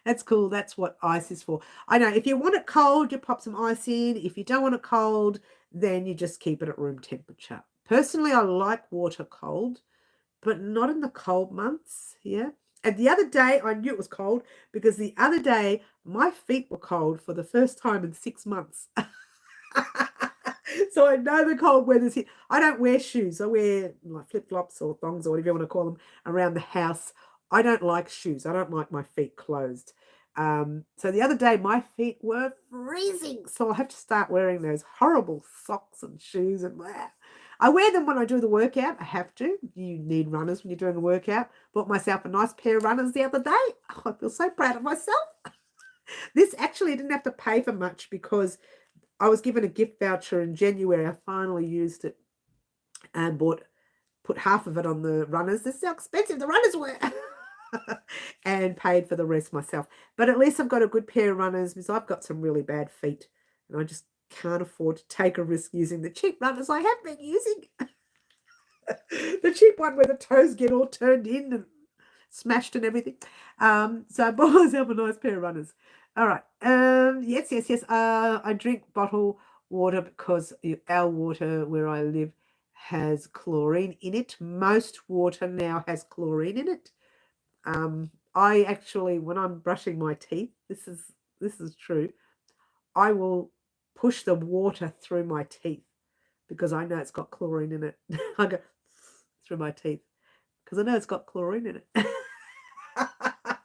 That's cool. That's what ice is for. I know if you want it cold, you pop some ice in. If you don't want it cold, then you just keep it at room temperature. Personally, I like water cold, but not in the cold months. Yeah. And the other day, I knew it was cold because the other day, my feet were cold for the first time in 6 months. So I know the cold weather's here. I don't wear shoes. I wear like flip-flops or thongs or whatever you want to call them around the house. I don't like shoes. I don't like my feet closed. So the other day, my feet were freezing. So I have to start wearing those horrible socks and shoes and blah. I wear them when I do the workout. I have to. You need runners when you're doing a workout. Bought myself a nice pair of runners the other day. Oh, I feel so proud of myself. This actually didn't have to pay for much because I was given a gift voucher in January. I finally used it and put half of it on the runners. This is how expensive the runners were. And paid for the rest myself. But at least I've got a good pair of runners because I've got some really bad feet and I just can't afford to take a risk using the cheap runners I have been using. The cheap one where the toes get all turned in. And smashed and everything. So I bought myself a nice pair of runners. All right. Yes. I drink bottled water because our water where I live has chlorine in it. Most water now has chlorine in it. I actually, when I'm brushing my teeth, this is true. I will push the water through my teeth because I know it's got chlorine in it. I go through my teeth because I know it's got chlorine in it. Because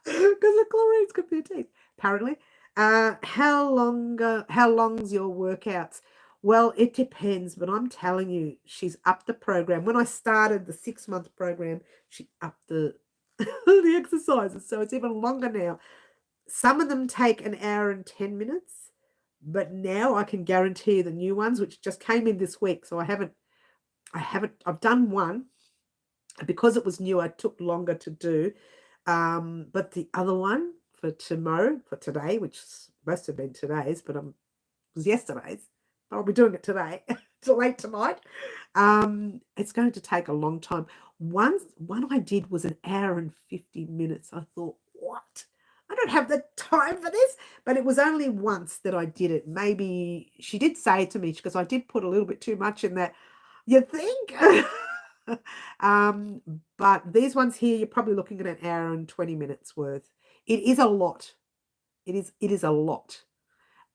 the chlorine's good for your teeth, apparently. How long's your workouts? Well, it depends, but I'm telling you, she's upped the program. When I started the 6-month program, she upped the the exercises, so it's even longer now. Some of them take an hour and 10 minutes, but now I can guarantee you the new ones, which just came in this week. So I've done one because it was new. I took longer to do, but the other one for today, which must have been today's, but it was yesterday's. But I'll be doing it today, till late tonight. It's going to take a long time. One I did was an hour and 50 minutes. I thought, what? I don't have the time for this. But it was only once that I did it. Maybe she did say to me, because I did put a little bit too much in that. You think? But these ones here, you're probably looking at an hour and 20 minutes worth. It is a lot. It is a lot.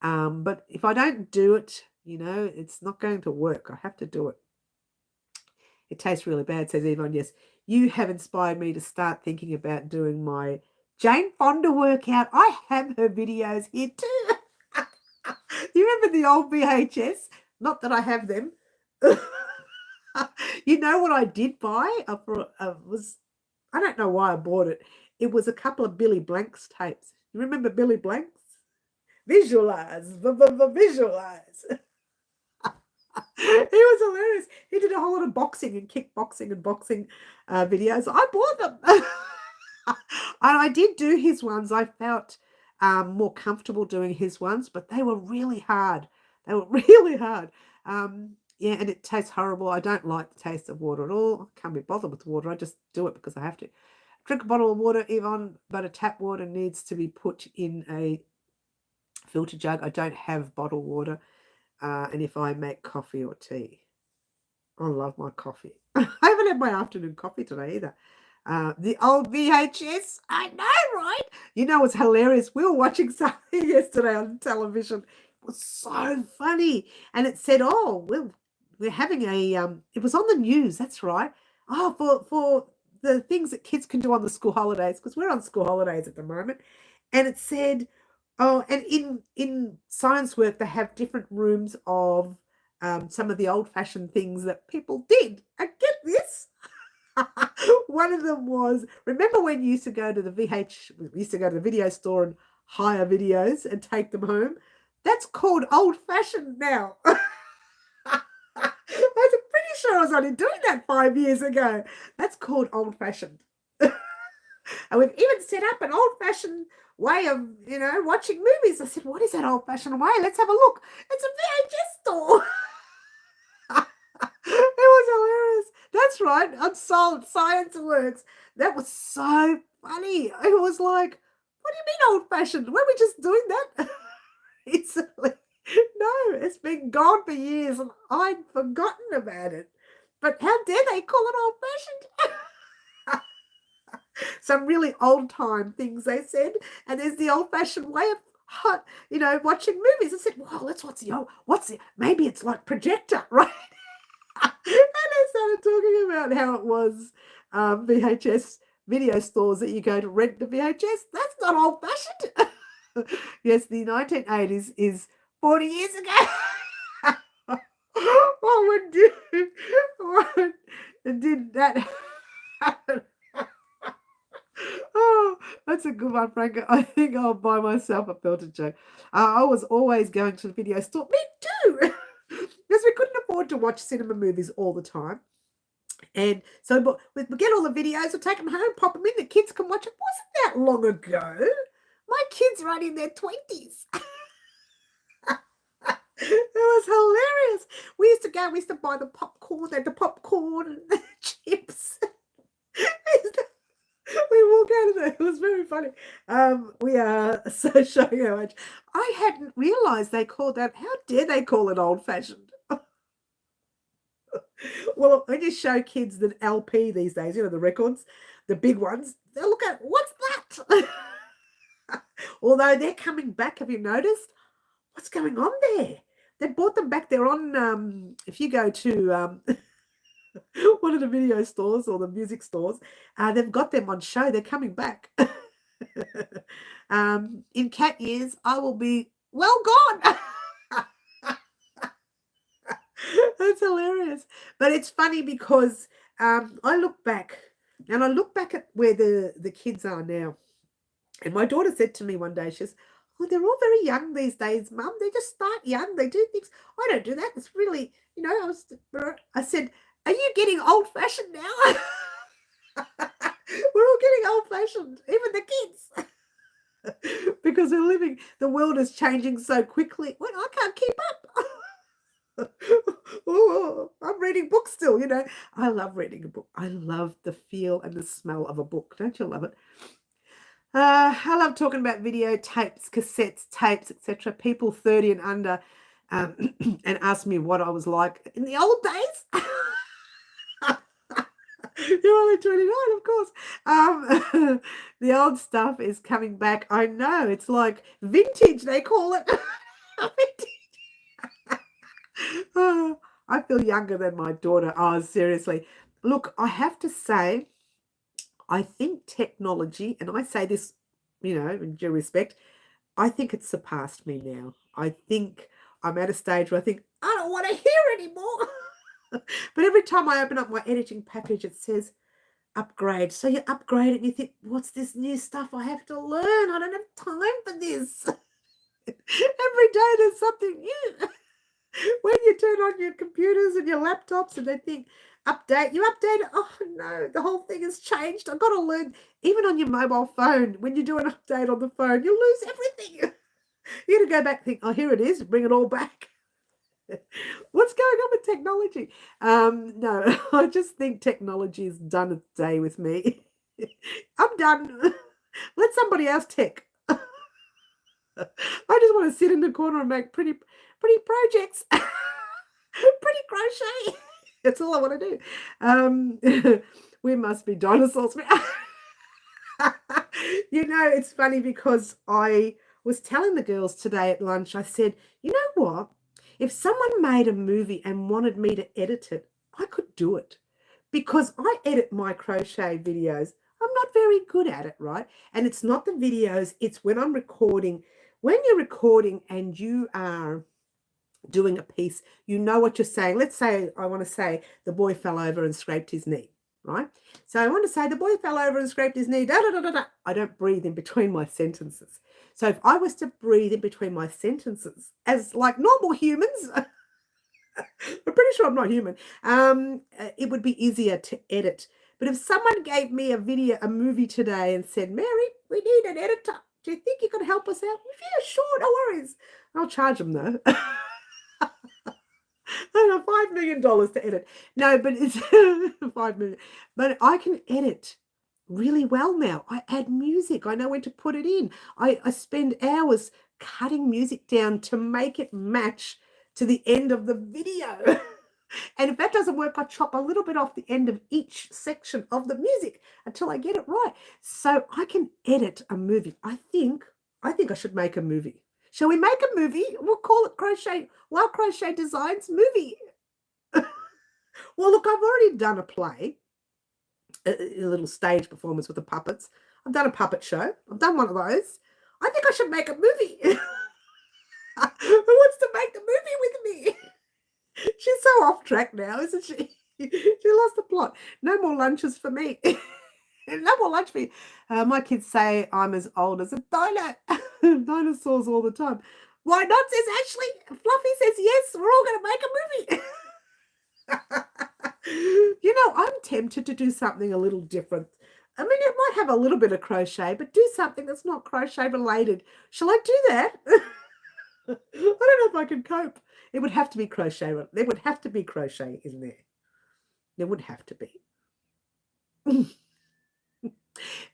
But if I don't do it, it's not going to work. I have to do it. It tastes really bad, says Yvonne. Yes, you have inspired me to start thinking about doing my Jayne Fonda workout. I have her videos here too. You remember the old VHS? Not that I have them. You know what I did buy? I don't know why I bought it. It was a couple of Billy Blanks tapes. You remember Billy Blanks? Visualize. Visualize. He was hilarious. He did a whole lot of boxing and kickboxing and boxing videos. I bought them. And I did do his ones. I felt more comfortable doing his ones, but they were really hard. They were really hard. Yeah, and it tastes horrible. I don't like the taste of water at all. I can't be bothered with water. I just do it because I have to. Drink a bottle of water, Yvonne, but a tap water needs to be put in a filter jug. I don't have bottled water. And if I make coffee or tea, I love my coffee. I haven't had my afternoon coffee today either. The old VHS, I know, right? You know, it's hilarious. We were watching something yesterday on television. It was so funny. And it said, oh, we're having it was on the news, that's right. Oh, for the things that kids can do on the school holidays, because we're on school holidays at the moment. And it said, oh, and in science work, they have different rooms of some of the old-fashioned things that people did. And get this. One of them was, remember when you used to go to the video store and hire videos and take them home? That's called old-fashioned now. I'm pretty sure I was only doing that 5 years ago. That's called old-fashioned. And we've even set up an old-fashioned way of, watching movies. I said, what is that old-fashioned way? Let's have a look. It's a VHS store. It was hilarious. That's right. Unsolved Science Works. That was so funny. It was like, what do you mean old-fashioned? Weren't we just doing that recently? No, it's been gone for years and I'd forgotten about it. But how dare they call it old-fashioned? Some really old-time things they said. And there's the old-fashioned way of, watching movies. I said, well, maybe it's like projector, right? And they started talking about how it was VHS video stores that you go to rent the VHS. That's not old-fashioned. Yes, the 1980s is 40 years ago. When did that happen? Oh, that's a good one, Frank. I think I'll buy myself a filter jug. I was always going to the video store. Me too. Because we couldn't afford to watch cinema movies all the time. And so we get all the videos, we'll take them home, pop them in, the kids can watch it. Wasn't that long ago? My kids are only in their 20s. It was hilarious. We used to buy the popcorn and the chips. We It was very funny. We are so showing how much. I hadn't realized they called that. How dare they call it old fashioned? Well, I just show kids the LP these days, the records, the big ones. They'll look at, what's that? Although they're coming back, have you noticed? What's going on there? They bought them back. They're on, if you go to one of the video stores or the music stores, they've got them on show. They're coming back. In cat years, I will be well gone. That's hilarious. But it's funny because I look back at where the kids are now. And my daughter said to me one day, she says, oh, they're all very young these days, Mum. They just start young. They do things. I don't do that. It's really, I said, are you getting old-fashioned now? We're all getting old-fashioned, even the kids. Because the world is changing so quickly. Well, I can't keep up. Oh, I'm reading books still, I love reading a book. I love the feel and the smell of a book. Don't you love it? I love talking about videotapes, cassettes, tapes, etc. People 30 and under and ask me what I was like in the old days. You're only 29, of course. The old stuff is coming back. I know. It's like vintage, they call it. Vintage. Oh, I feel younger than my daughter. Oh, seriously. Look, I have to say, I think technology, and I say this, in due respect, I think it's surpassed me now. I think I'm at a stage where I think, I don't want to hear anymore. But every time I open up my editing package, it says upgrade. So you upgrade it and you think, what's this new stuff I have to learn? I don't have time for this. Every day there's something new. When you turn on your computers and your laptops and they think, update, you update it. Oh no, the whole thing has changed. I've got to learn, even on your mobile phone, when you do an update on the phone, you lose everything. You got to go back and think, oh, here it is, bring it all back. What's going on with technology? No, I just think technology has done its day with me. I'm done. Let somebody else tech. I just want to sit in the corner and make pretty projects. Pretty crochet. That's all I want to do. We must be dinosaurs. It's funny because I was telling the girls today at lunch, I said, you know what? If someone made a movie and wanted me to edit it, I could do it because I edit my crochet videos. I'm not very good at it, right? And it's not the videos, it's when I'm recording. When you're recording and you are doing a piece, you know what you're saying. Let's say I want to say the boy fell over and scraped his knee, right? So I want to say the boy fell over and scraped his knee. Da, da, da, da, da. I don't breathe in between my sentences. So if I was to breathe in between my sentences as like normal humans, I'm pretty sure I'm not human, it would be easier to edit. But if someone gave me a movie today and said, Mary, we need an editor. Do you think you could help us out? Yeah, sure, no worries. I'll charge them though. I don't know, $5 million to edit. No, but it's $5 million. But I can edit really well now. I add music. I know when to put it in. I spend hours cutting music down to make it match to the end of the video. And if that doesn't work, I chop a little bit off the end of each section of the music until I get it right. So I can edit a movie. I think I should make a movie. Shall we make a movie? We'll call it Crochet Designs movie. Well, look, I've already done a play, a little stage performance with the puppets. I've done a puppet show. I've done one of those. I think I should make a movie. Who wants to make the movie with me? She's so off track now, isn't she? She lost the plot. No more lunches for me. No more lunch for you. My kids say I'm as old as a dino. Dinosaurs all the time. Why not, says Ashley. Fluffy says yes. We're all going to make a movie. I'm tempted to do something a little different. I mean, it might have a little bit of crochet, but do something that's not crochet related. Shall I do that? I don't know if I can cope. It would have to be crochet. There would have to be crochet in there. There would have to be.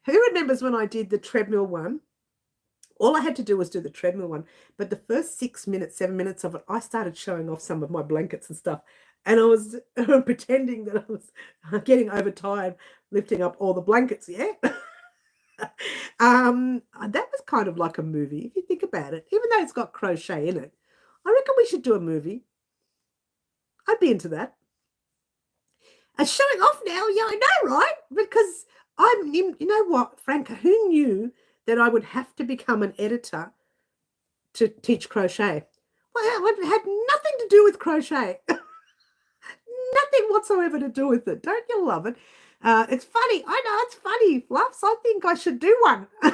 Who remembers when I did the treadmill one? All I had to do was do the treadmill one. But the first 6 minutes, 7 minutes of it, I started showing off some of my blankets and stuff. And I was pretending that I was getting overtired, lifting up all the blankets. Yeah. That was kind of like a movie, if you think about it. Even though it's got crochet in it, I reckon we should do a movie. I'd be into that. And showing off now, yeah, I know, right? Because you know what, Franca, who knew that I would have to become an editor to teach crochet? Well, it had nothing to do with crochet. Nothing whatsoever to do with it. Don't you love it? It's funny. I know it's funny, Fluffs. I think I should do one. I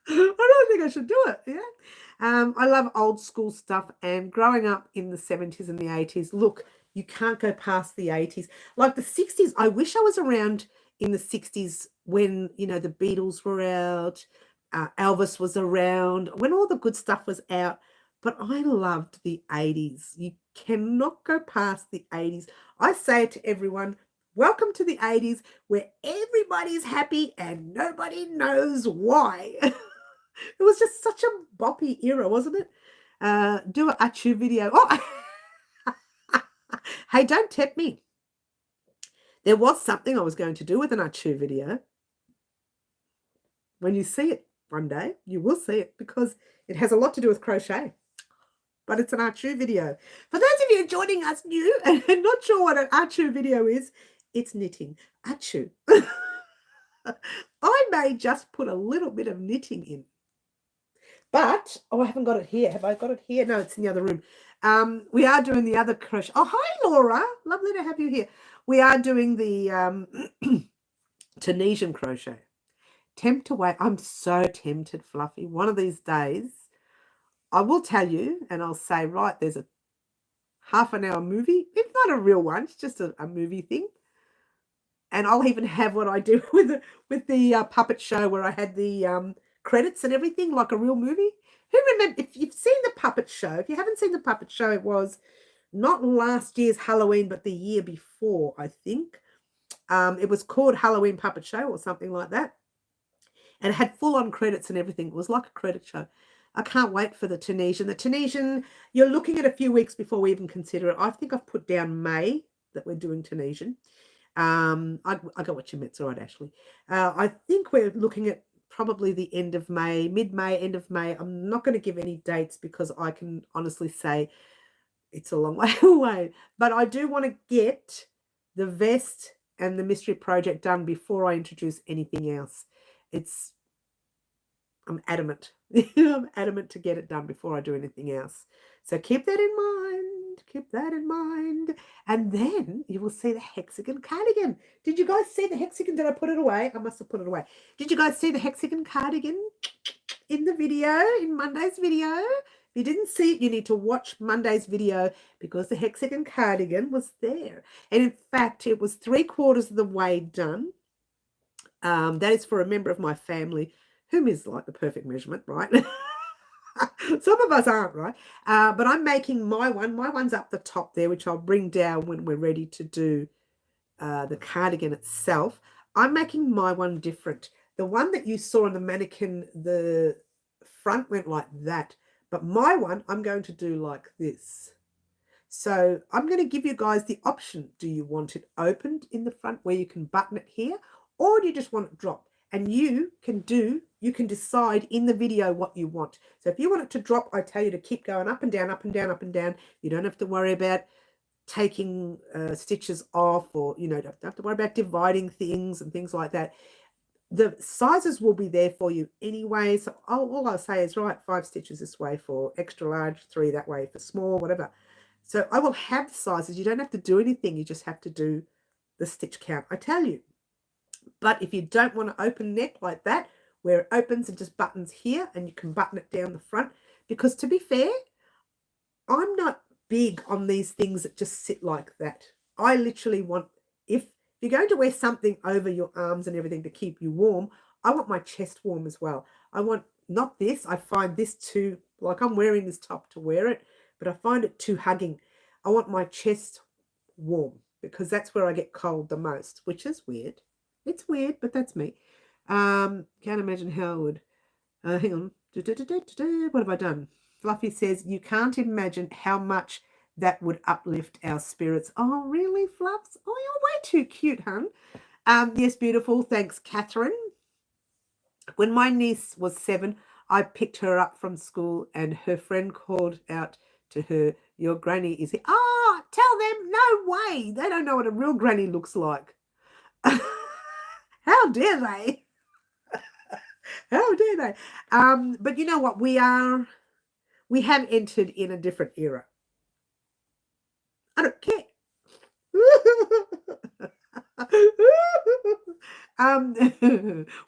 don't think I should do it. Yeah. I love old school stuff, and growing up in the 70s and the 80s, look, you can't go past the 80s. Like the 60s, I wish I was around in the 60s when, you know, the Beatles were out, Elvis was around, when all the good stuff was out. But I loved the 80s. You cannot go past the 80s. I say it to everyone, welcome to the 80s, where everybody's happy and nobody knows why. It was just such a boppy era, wasn't it? Do an Achu video. Oh, hey, don't tempt me. There was something I was going to do with an Achu video. When you see it one day, you will see it, because it has a lot to do with crochet. But it's an Achu video. For those of you joining us new and not sure what an Achu video is, it's knitting. Achu. I may just put a little bit of knitting in. But, oh, I haven't got it here. Have I got it here? No, it's in the other room. We are doing the other crochet. Oh, hi, Laura. Lovely to have you here. We are doing the Tunisian crochet. Tempt away. I'm so tempted, Fluffy. One of these days, I will tell you, and I'll say, right, there's a half-an-hour movie. It's not a real one. It's just a movie thing. And I'll even have what I do with the puppet show, where I had the credits and everything, like a real movie. Who remember, if you've seen the puppet show, if you haven't seen the puppet show, it was not last year's Halloween, but the year before, I think. It was called Halloween Puppet Show or something like that. And it had full-on credits and everything. It was like a credit show. I can't wait for the Tunisian. The Tunisian, you're looking at a few weeks before we even consider it. I think I've put down May that we're doing Tunisian. I got what you meant. It's all right, Ashley. I think we're looking at probably the end of May, mid-May, end of May. I'm not going to give any dates because I can honestly say it's a long way away. But I do want to get the vest and the mystery project done before I introduce anything else. I'm adamant. I'm adamant to get it done before I do anything else. So keep that in mind. Keep that in mind. And then you will see the hexagon cardigan. Did you guys see the hexagon? Did I put it away? I must have put it away. Did you guys see the hexagon cardigan in the video, in Monday's video? If you didn't see it, you need to watch Monday's video, because the hexagon cardigan was there. And in fact, it was 3/4 of the way done. That is for a member of my family, whom is like the perfect measurement, right? Some of us aren't, right? But I'm making my one. My one's up the top there, which I'll bring down when we're ready to do the cardigan itself. I'm making my one different. The one that you saw on the mannequin, the front went like that. But my one, I'm going to do like this. So I'm going to give you guys the option. Do you want it opened in the front where you can button it here? Or do you just want it dropped? And you can decide in the video what you want. So if you want it to drop, I tell you to keep going up and down, up and down, up and down. You don't have to worry about taking stitches off, or, you know, don't have to worry about dividing things and things like that. The sizes will be there for you anyway. So all I'll say is, right, 5 stitches this way for extra large, 3 that way for small, whatever. So I will have the sizes. You don't have to do anything. You just have to do the stitch count, I tell you. But if you don't want to open neck like that, where it opens and just buttons here, and you can button it down the front, because to be fair, I'm not big on these things that just sit like that. I literally want, if you're going to wear something over your arms and everything to keep you warm, I want my chest warm as well. I want, not this, I find this too, like I'm wearing this top to wear it, but I find it too hugging. I want my chest warm, because that's where I get cold the most, which is weird. It's weird, but that's me. Can't imagine how it would. Hang on. What have I done? Fluffy says, you can't imagine how much that would uplift our spirits. Oh, really, Fluffs? Oh, you're way too cute, hun. Yes, beautiful. Thanks, Catherine. When my niece was 7, I picked her up from school and her friend called out to her, your granny is here. Oh, tell them, no way. They don't know what a real granny looks like. How dare they? How dare they? But you know what? We have entered in a different era. I don't care.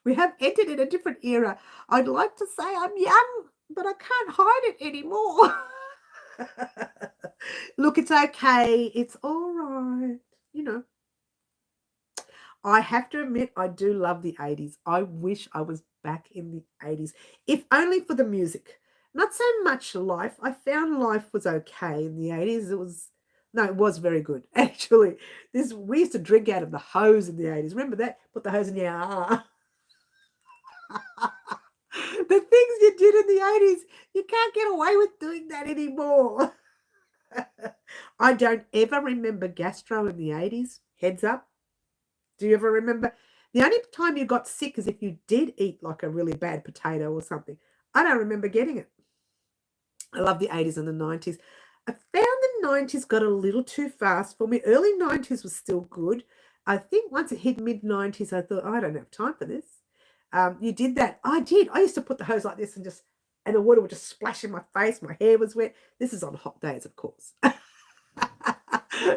We have entered in a different era. I'd like to say I'm young, but I can't hide it anymore. Look, it's okay. It's all right. You know, I have to admit, I do love the 80s. I wish I was back in the 80s, if only for the music. Not so much life. I found life was okay in the 80s. It was very good, actually. We used to drink out of the hose in the 80s. Remember that? Put the hose in your eye. The things you did in the 80s, you can't get away with doing that anymore. I don't ever remember gastro in the 80s. Heads up. Do you ever remember? The only time you got sick is if you did eat like a really bad potato or something. I don't remember getting it. I love the 80s and the 90s. I found the 90s got a little too fast for me. Early 90s was still good. I think once it hit mid-90s, I thought, I don't have time for this. You did that. I did. I used to put the hose like this and the water would just splash in my face. My hair was wet. This is on hot days, of course.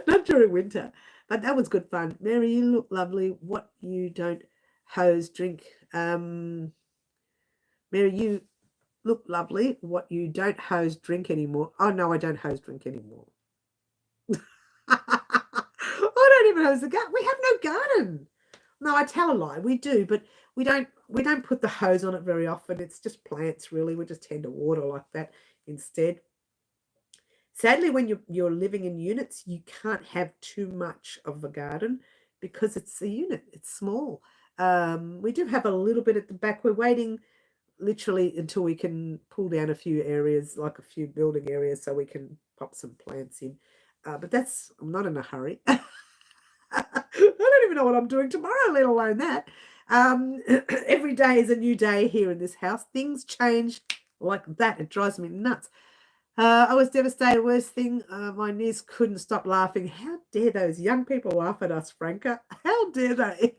Not during winter. But that was good fun. Mary, you look lovely. What you don't hose drink. Mary, you look lovely. What you don't hose drink anymore. Oh, no, I don't hose drink anymore. I don't even hose the garden. We have no garden. No, I tell a lie. We do, but we don't put the hose on it very often. It's just plants, really. We just tend to water like that instead. Sadly, when you're living in units, you can't have too much of a garden because it's a unit. It's small. We do have a little bit at the back. We're waiting literally until we can pull down a few areas, like a few building areas, so we can pop some plants in. But I'm not in a hurry. I don't even know what I'm doing tomorrow, let alone that. Every day is a new day here in this house. Things change like that. It drives me nuts. I was devastated. Worst thing, my niece couldn't stop laughing. How dare those young people laugh at us, Franca? How dare they?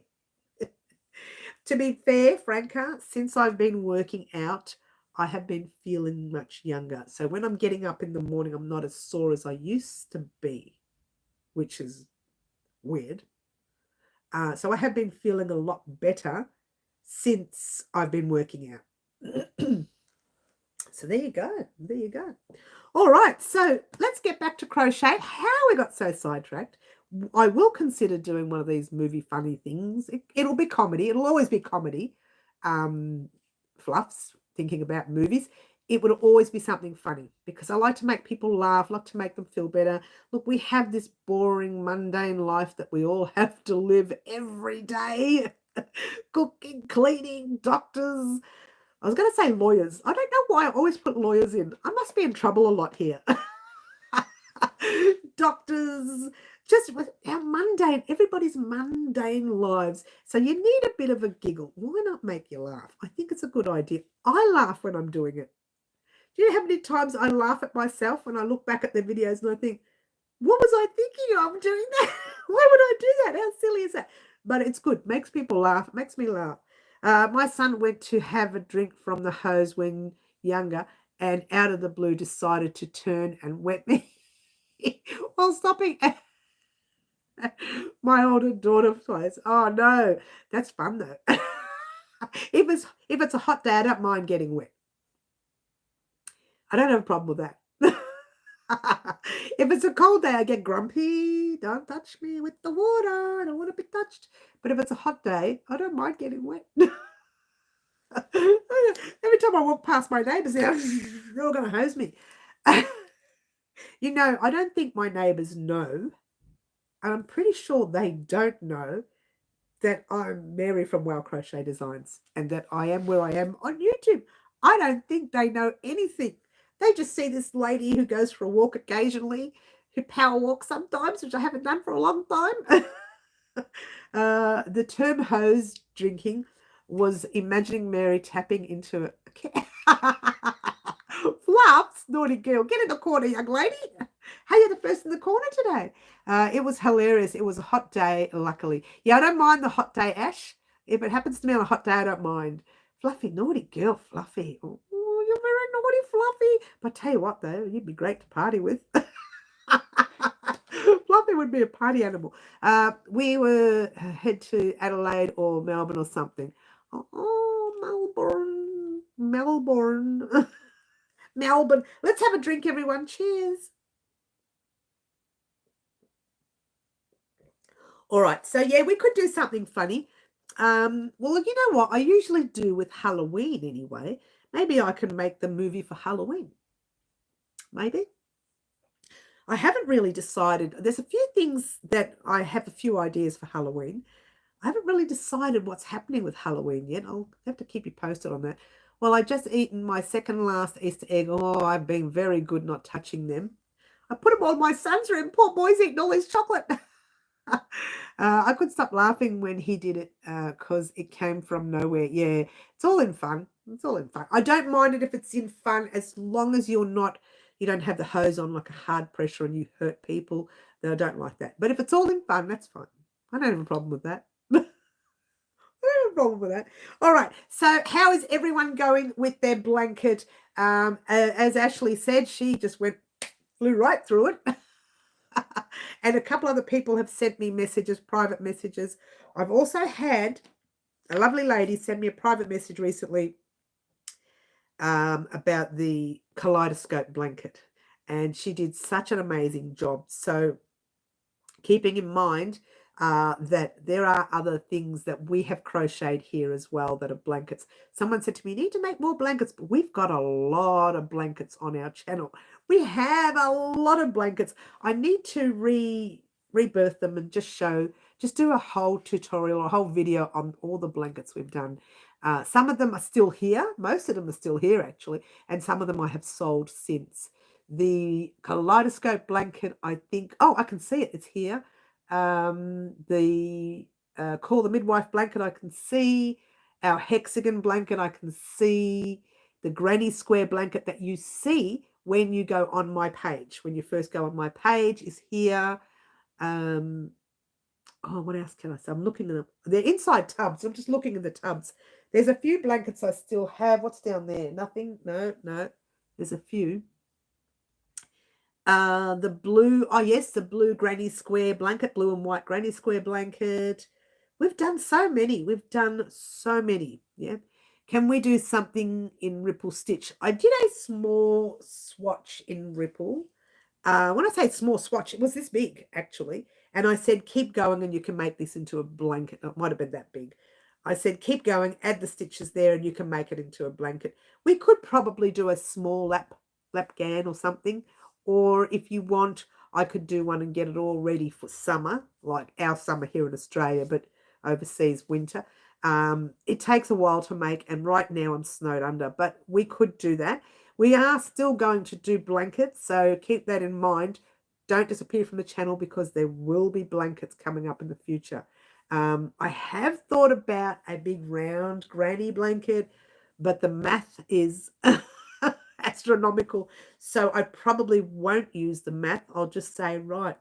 To be fair, Franca, since I've been working out, I have been feeling much younger. So when I'm getting up in the morning, I'm not as sore as I used to be, which is weird. So I have been feeling a lot better since I've been working out. So there you go. There you go. All right. So let's get back to crochet. How we got so sidetracked. I will consider doing one of these movie funny things. It'll be comedy. It'll always be comedy. Fluffs, thinking about movies. It would always be something funny because I like to make people laugh, like to make them feel better. Look, we have this boring, mundane life that we all have to live every day. Cooking, cleaning, doctors. I was going to say lawyers. I don't know why I always put lawyers in. I must be in trouble a lot here. Doctors, just with our mundane, everybody's mundane lives. So you need a bit of a giggle. Why not make you laugh? I think it's a good idea. I laugh when I'm doing it. Do you know how many times I laugh at myself when I look back at the videos and I think, what was I thinking of doing that? Why would I do that? How silly is that? But it's good. Makes people laugh. It makes me laugh. My son went to have a drink from the hose when younger and out of the blue decided to turn and wet me while stopping at my older daughter's place. Oh, no. That's fun, though. If it's a hot day, I don't mind getting wet. I don't have a problem with that. If it's a cold day, I get grumpy. Don't touch me with the water. I don't want to be touched. But if it's a hot day, I don't mind getting wet. Every time I walk past my neighbours, they're all going to hose me. You know, I don't think my neighbours know. And I'm pretty sure they don't know that I'm Mary from Wow Crochet Designs and that I am where I am on YouTube. I don't think they know anything. They just see this lady who goes for a walk occasionally, who power walks sometimes, which I haven't done for a long time. The term hose drinking was imagining Mary tapping into a Fluffs, naughty girl. Get in the corner, young lady. Hey, you're the first in the corner today. It was hilarious. It was a hot day, luckily. Yeah, I don't mind the hot day, Ash. If it happens to me on a hot day, I don't mind. Fluffy, naughty girl, Fluffy. Oh, you're very naughty, Fluffy. But I tell you what, though, you'd be great to party with. Fluffy would be a party animal. We were head to Adelaide or Melbourne or something. Oh, Melbourne. Melbourne. Let's have a drink, everyone. Cheers. All right. So, yeah, we could do something funny. Well, you know what? I usually do with Halloween anyway. Maybe I can make the movie for Halloween. Maybe. I haven't really decided. There's a few things that I have a few ideas for Halloween. I haven't really decided what's happening with Halloween yet. I'll have to keep you posted on that. Well, I just eaten my second last Easter egg. Oh, I've been very good not touching them. I put them on my son's room. Poor boy's eating all his chocolate. I couldn't stop laughing when he did it because it came from nowhere. Yeah, it's all in fun. It's all in fun. I don't mind it if it's in fun as long as you don't have the hose on like a hard pressure and you hurt people. Then I don't like that. But if it's all in fun, that's fine. I don't have a problem with that. Problem with that. All right. So how is everyone going with their blanket? As Ashley said, she just flew right through it. And a couple other people have sent me messages, private messages. I've also had a lovely lady send me a private message recently about the kaleidoscope blanket. And she did such an amazing job. So keeping in mind that there are other things that we have crocheted here as well that are blankets. Someone said to me, you need to make more blankets, but we've got a lot of blankets on our channel. We have a lot of blankets. I need to rebirth them and just do a whole tutorial or a whole video on all the blankets we've done. Some of them are still here. Most of them are still here, actually. And some of them I have sold since. The kaleidoscope blanket, I think, I can see it. It's here. The Call the Midwife blanket, I can see. Our hexagon blanket, I can see. The granny square blanket that you see when you go on my page. When you first go on my page is here. What else can I say? I'm looking at them. They're inside tubs. I'm just looking in the tubs. There's a few blankets I still have. What's down there? Nothing? No. There's a few. The blue, yes, the blue granny square blanket, blue and white granny square blanket. We've done so many. Yeah. Can we do something in Ripple Stitch? I did a small swatch in Ripple. When I say small swatch, it was this big, actually. And I said, keep going and you can make this into a blanket. It might have been that big. I said, keep going, add the stitches there, and you can make it into a blanket. We could probably do a small lap gan or something. Or if you want, I could do one and get it all ready for summer, like our summer here in Australia, but overseas winter. It takes a while to make, and right now I'm snowed under, but we could do that. We are still going to do blankets, so keep that in mind. Don't disappear from the channel because there will be blankets coming up in the future. I have thought about a big round granny blanket, but the math is astronomical, so I probably won't use the math. I'll just say, right,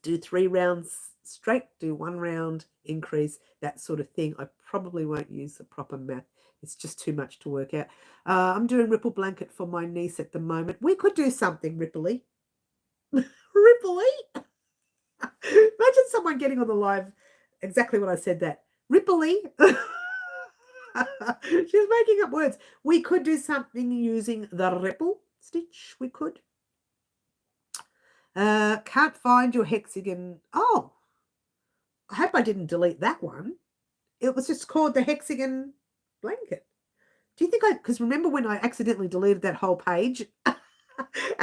do 3 rounds straight, do 1 round increase, that sort of thing. I probably won't use the proper math. It's just too much to work out. I'm doing Ripple blanket for my niece at the moment. We could do something, Ripley. Ripley? Imagine someone getting on the live exactly when I said that. Ripley? She's making up words. We could do something using the Ripple stitch. We could. Can't find your hexagon. Oh, I hope I didn't delete that one. It was just called the hexagon blanket. Do you think because remember when I accidentally deleted that whole page and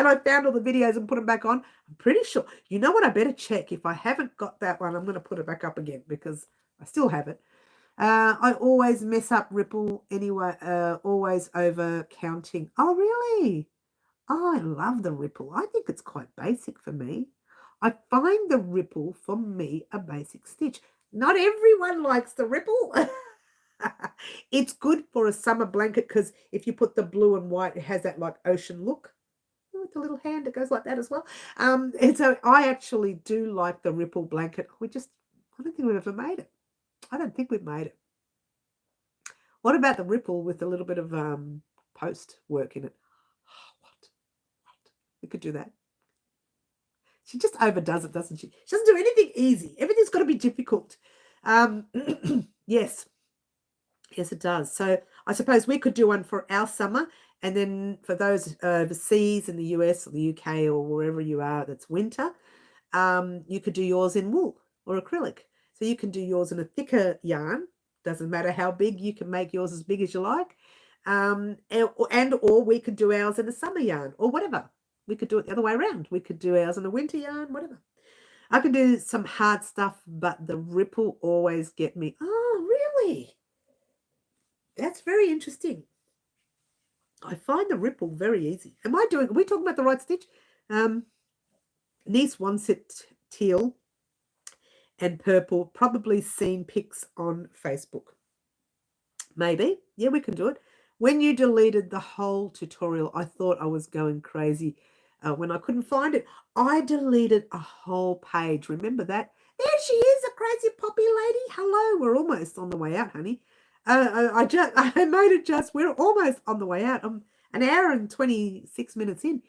I found all the videos and put them back on? I'm pretty sure. You know what? I better check. If I haven't got that one, I'm going to put it back up again because I still have it. I always mess up ripple anyway, always over counting. Oh, really? Oh, I love the ripple. I think it's quite basic for me. I find the ripple for me a basic stitch. Not everyone likes the ripple. It's good for a summer blanket because if you put the blue and white, it has that like ocean look. With the little hand, it goes like that as well. And so I actually do like the ripple blanket. I don't think we've ever made it. I don't think we've made it. What about the ripple with a little bit of post work in it? What? We could do that. She just overdoes it, doesn't she? She doesn't do anything easy. Everything's got to be difficult. Yes. Yes, it does. So I suppose we could do one for our summer. And then for those overseas in the US or the UK or wherever you are that's winter, you could do yours in wool or acrylic. So you can do yours in a thicker yarn. Doesn't matter how big. You can make yours as big as you like. Or we could do ours in a summer yarn or whatever. We could do it the other way around. We could do ours in a winter yarn, whatever. I can do some hard stuff, but the ripple always get me. Oh, really? That's very interesting. I find the ripple very easy. Are we talking about the right stitch? Niece wants it teal and purple, probably seen pics on Facebook. Maybe. Yeah, we can do it. When you deleted the whole tutorial, I thought I was going crazy when I couldn't find it. I deleted a whole page. Remember that? There she is, a crazy poppy lady. Hello, we're almost on the way out, honey. I made it just, we're almost on the way out. I'm an hour and 26 minutes in.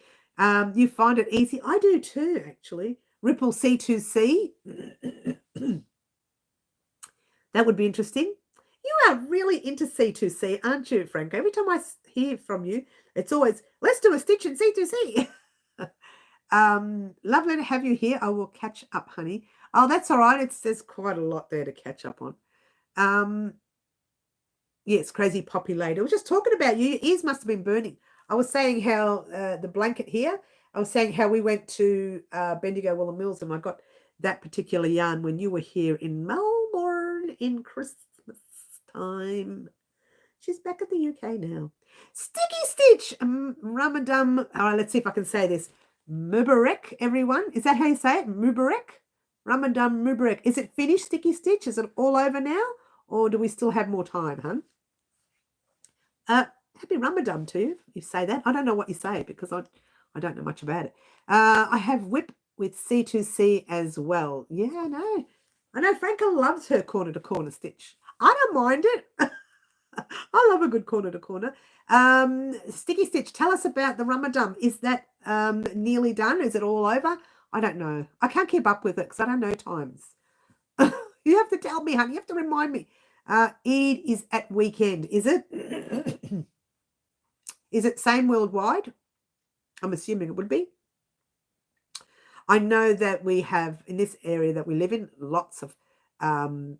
You find it easy? I do too, actually. Ripple C2C. That would be interesting. You are really into C2C, aren't you, Frank? Every time I hear from you, it's always, let's do a stitch in C2C. Lovely to have you here. I will catch up, honey. Oh, that's all right. There's quite a lot there to catch up on. Yes, crazy poppy lady. I was just talking about you. Your ears must have been burning. I was saying how the blanket here, I was saying how we went to Bendigo Woollen Mills and I got that particular yarn when you were here in Melbourne in Christmas time. She's back at the UK now. Sticky Stitch, Ramadan. All right, let's see if I can say this. Mubarak, everyone. Is that how you say it? Mubarak? Ramadan Mubarak. Is it finished, Sticky Stitch? Is it all over now? Or do we still have more time, hun? Happy Ramadan to you, you say that. I don't know what you say because I don't know much about it. I have whip with C2C as well. Yeah, I know Franca loves her corner-to-corner stitch. I don't mind it. I love a good corner-to-corner. Sticky Stitch, tell us about the Ramadan. Is that nearly done? Is it all over? I don't know. I can't keep up with it because I don't know times. You have to tell me, honey. You have to remind me. Eid is at weekend, is it? Is it same worldwide? I'm assuming it would be. I know that we have, in this area that we live in, lots of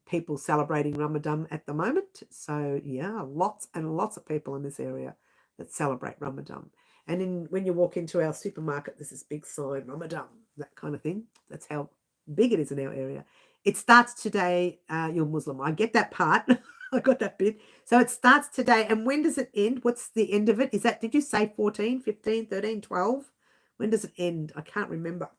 people celebrating Ramadan at the moment. So, yeah, lots and lots of people in this area that celebrate Ramadan. And when you walk into our supermarket, there's this big sign, Ramadan, that kind of thing. That's how big it is in our area. It starts today, you're Muslim. I get that part. I got that bit. So it starts today. And when does it end? What's the end of it? Is that, did you say 14, 15, 13, 12? When does it end? I can't remember.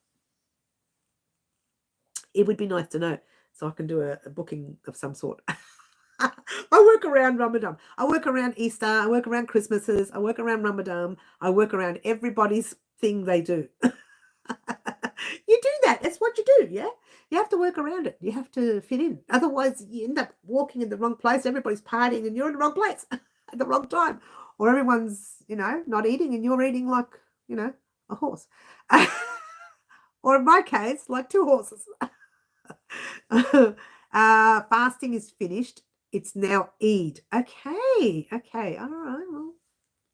It would be nice to know so I can do a booking of some sort. I work around Ramadan. I work around Easter. I work around Christmases. I work around Ramadan. I work around everybody's thing they do. You do that. That's what you do, yeah? You have to work around it. You have to fit in. Otherwise, you end up walking in the wrong place. Everybody's partying and you're in the wrong place at the wrong time. Or everyone's, not eating and you're eating like, a horse. Or in my case, like two horses. Fasting is finished. It's now Eid. Okay. All right. Well,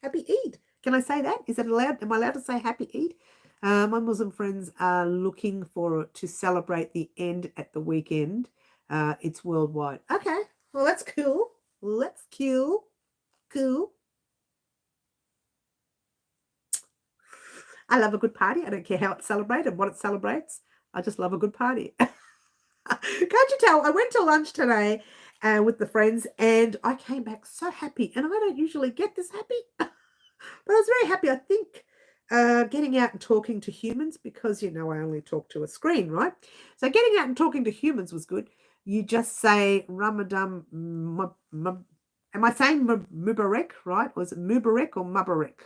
happy Eid. Can I say that? Is it allowed? Am I allowed to say happy Eid? My Muslim friends are looking to celebrate the end at the weekend. It's worldwide. Okay. Well, that's cool. Cool. I love a good party. I don't care how it's celebrated, what it celebrates. I just love a good party. Can't you tell? I went to lunch today with the friends and I came back so happy. And I don't usually get this happy, but I was very happy. I think getting out and talking to humans, because, you know, I only talk to a screen, right? So getting out and talking to humans was good. You just say Ramadan, am I saying Mubarak, right? Was it Mubarak or Mubarak?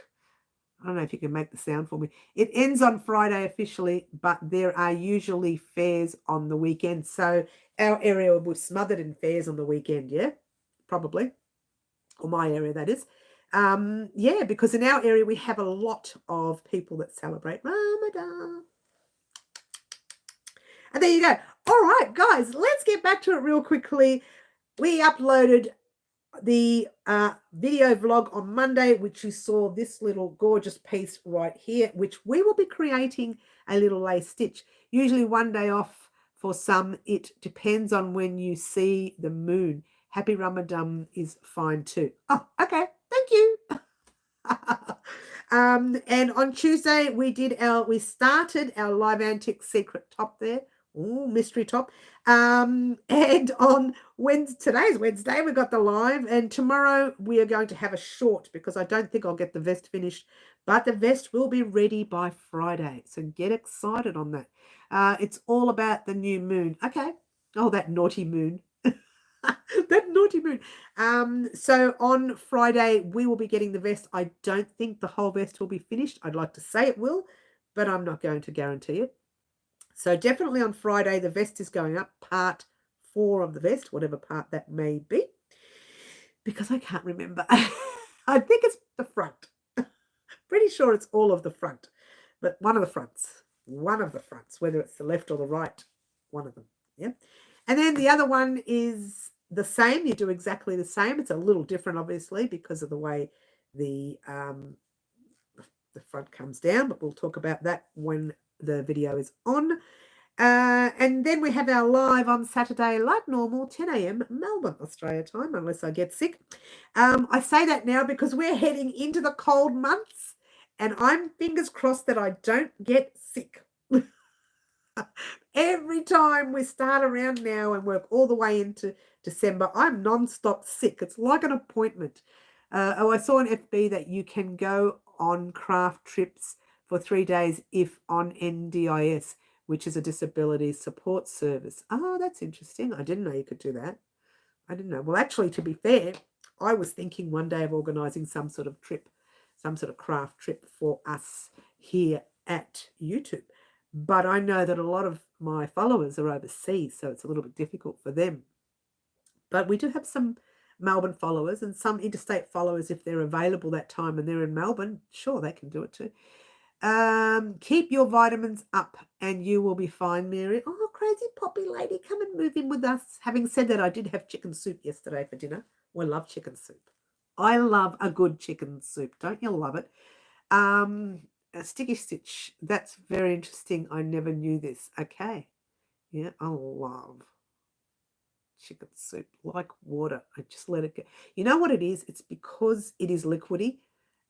I don't know if you can make the sound for me. It ends on Friday officially, but there are usually fairs on the weekend. So our area was smothered in fairs on the weekend, yeah, probably, or my area, that is. Yeah, because in our area we have a lot of people that celebrate Ramadan. And there you go. All right, guys, let's get back to it real quickly. We uploaded the video vlog on Monday, which you saw this little gorgeous piece right here, which we will be creating a little lace stitch. Usually one day off for some. It depends on when you see the moon. Happy Ramadan is fine too. Oh, okay. Thank you. And on Tuesday we started our live antique secret top there. Ooh, mystery top. And on today's Wednesday, we got the live, and tomorrow we are going to have a short because I don't think I'll get the vest finished, but the vest will be ready by Friday. So get excited on that. It's all about the new moon. Okay. Oh, that naughty moon. That naughty moon. So on Friday, we will be getting the vest. I don't think the whole vest will be finished. I'd like to say it will, but I'm not going to guarantee it. So definitely on Friday, the vest is going up, part 4 of the vest, whatever part that may be, because I can't remember. I think it's the front. Pretty sure it's all of the front, but one of the fronts, whether it's the left or the right, one of them. Yeah. And then the other one is the same. You do exactly the same. It's a little different, obviously, because of the way the front comes down, but we'll talk about that when the video is on. And then we have our live on Saturday, like normal, 10 a.m. Melbourne, Australia time, unless I get sick. I say that now because we're heading into the cold months, and I'm fingers crossed that I don't get sick. Every time we start around now and work all the way into December, I'm non-stop sick. It's like an appointment. I saw on FB that you can go on craft trips for 3 days if on NDIS, which is a disability support service. Oh, that's interesting. I didn't know you could do that. I didn't know. Well, actually, to be fair, I was thinking one day of organising some sort of trip, some sort of craft trip for us here at YouTube. But I know that a lot of my followers are overseas, so it's a little bit difficult for them. But we do have some Melbourne followers and some interstate followers. If they're available that time and they're in Melbourne, sure, they can do it too. Keep your vitamins up and you will be fine, Mary. Oh, crazy poppy lady, come and move in with us. Having said that, I did have chicken soup yesterday for dinner. Well, I love chicken soup. I love a good chicken soup. Don't you love it? A sticky stitch. That's very interesting. I never knew this. Okay. Yeah, I love chicken soup like water. I just let it go. You know what it is? It's because it is liquidy.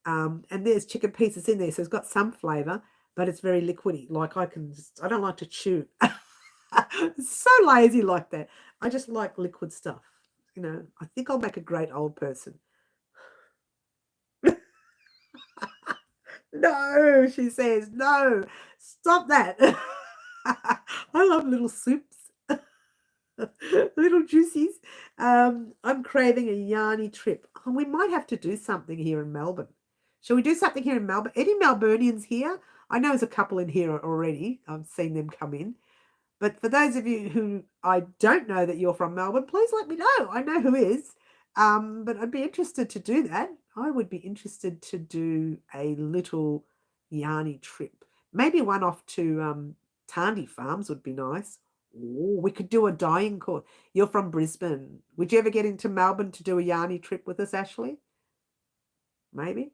And there's chicken pieces in there, so it's got some flavor, but it's very liquidy. Like I don't like to chew. So lazy like that. I just like liquid stuff. You know, I think I'll make a great old person. No, she says, no, stop that. I love little soups. Little juicies. I'm craving a yarny trip. Oh, we might have to do something here in Melbourne. Shall we do something here in Melbourne? Any Melburnians here? I know there's a couple in here already. I've seen them come in. But for those of you who I don't know that you're from Melbourne, please let me know. I know who is. But I'd be interested to do that. I would be interested to do a little yarny trip. Maybe one off to Tandy Farms would be nice. Ooh, we could do a dyeing course. You're from Brisbane. Would you ever get into Melbourne to do a yarny trip with us, Ashley? Maybe.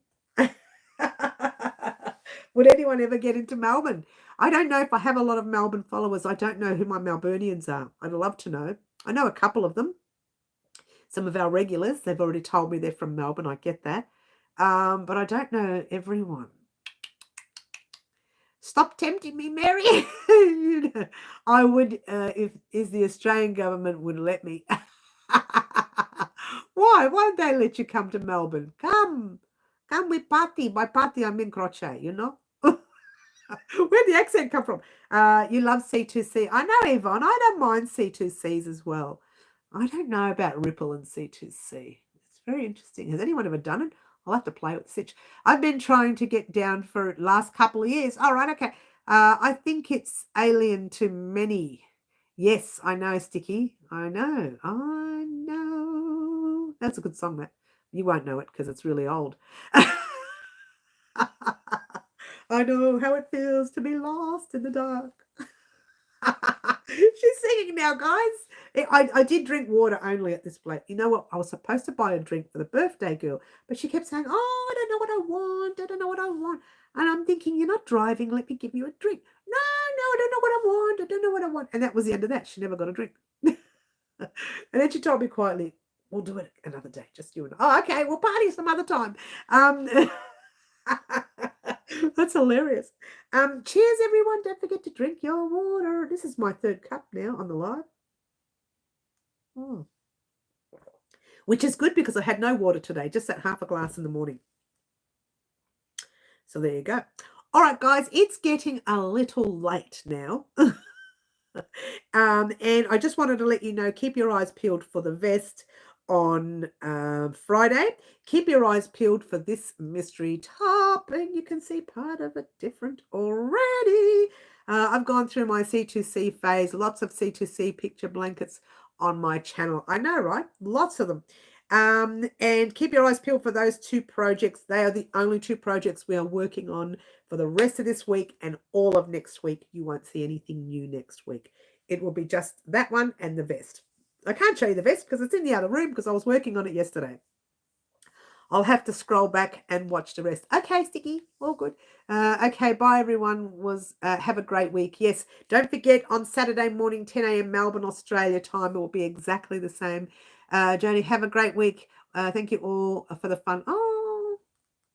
Would anyone ever get into Melbourne? I don't know if I have a lot of Melbourne followers. I don't know who my Melburnians are. I'd love to know. I know a couple of them. Some of our regulars, they've already told me they're from Melbourne. I get that. But I don't know everyone. Stop tempting me, Mary. I would, if the Australian government would let me. Why? Why don't they let you come to Melbourne? Come with party. By party, I mean crochet, you know? Where'd the accent come from? You love C2C. I know, Yvonne. I don't mind C2Cs as well. I don't know about Ripple and C2C. It's very interesting. Has anyone ever done it? I'll have to play with Stitch. I've been trying to get down for it last couple of years. All right, okay. I think it's alien to many. Yes, I know, Sticky. I know. I know. That's a good song, that. You won't know it because it's really old. I know how it feels to be lost in the dark. She's singing now, guys. I did drink water only at this place. You know what? I was supposed to buy a drink for the birthday girl, but she kept saying, oh, I don't know what I want. I don't know what I want. And I'm thinking, you're not driving. Let me give you a drink. No, I don't know what I want. I don't know what I want. And that was the end of that. She never got a drink. And then she told me quietly, we'll do it another day. Just you and I. Oh, okay. We'll party some other time. That's hilarious. Cheers, everyone. Don't forget to drink your water. This is my third cup now on the live. Which is good because I had no water today, just that half a glass in the morning. So there you go. All right, guys, it's getting a little late now. And I just wanted to let you know, keep your eyes peeled for the vest on Friday. Keep your eyes peeled for this mystery top, and you can see part of it different already. I've gone through my C2C phase, lots of C2C picture blankets on my channel. I know, right? Lots of them. And keep your eyes peeled for those two projects. They are the only two projects we are working on for the rest of this week and all of next week. You won't see anything new next week. It will be just that one and the vest. I can't show you the vest because it's in the other room because I was working on it yesterday. I'll have to scroll back and watch the rest. Okay, Sticky, all good. Okay, bye everyone. Have a great week. Yes, don't forget on Saturday morning, 10 a.m. Melbourne, Australia time, it will be exactly the same. Jodie, have a great week. Thank you all for the fun. Oh,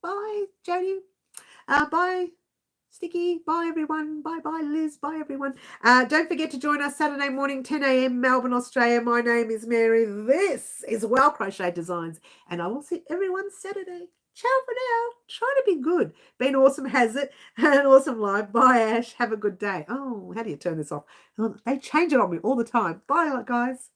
bye, Jodie. Bye, Sticky. Bye, everyone. Bye, Liz. Bye, everyone. Don't forget to join us Saturday morning, 10 a.m. Melbourne, Australia. My name is Mary. This is Crochet Designs, and I will see everyone Saturday. Ciao for now. Try to be good. Been awesome has it. An awesome live. Bye, Ash. Have a good day. Oh, how do you turn this off? Oh, they change it on me all the time. Bye, guys.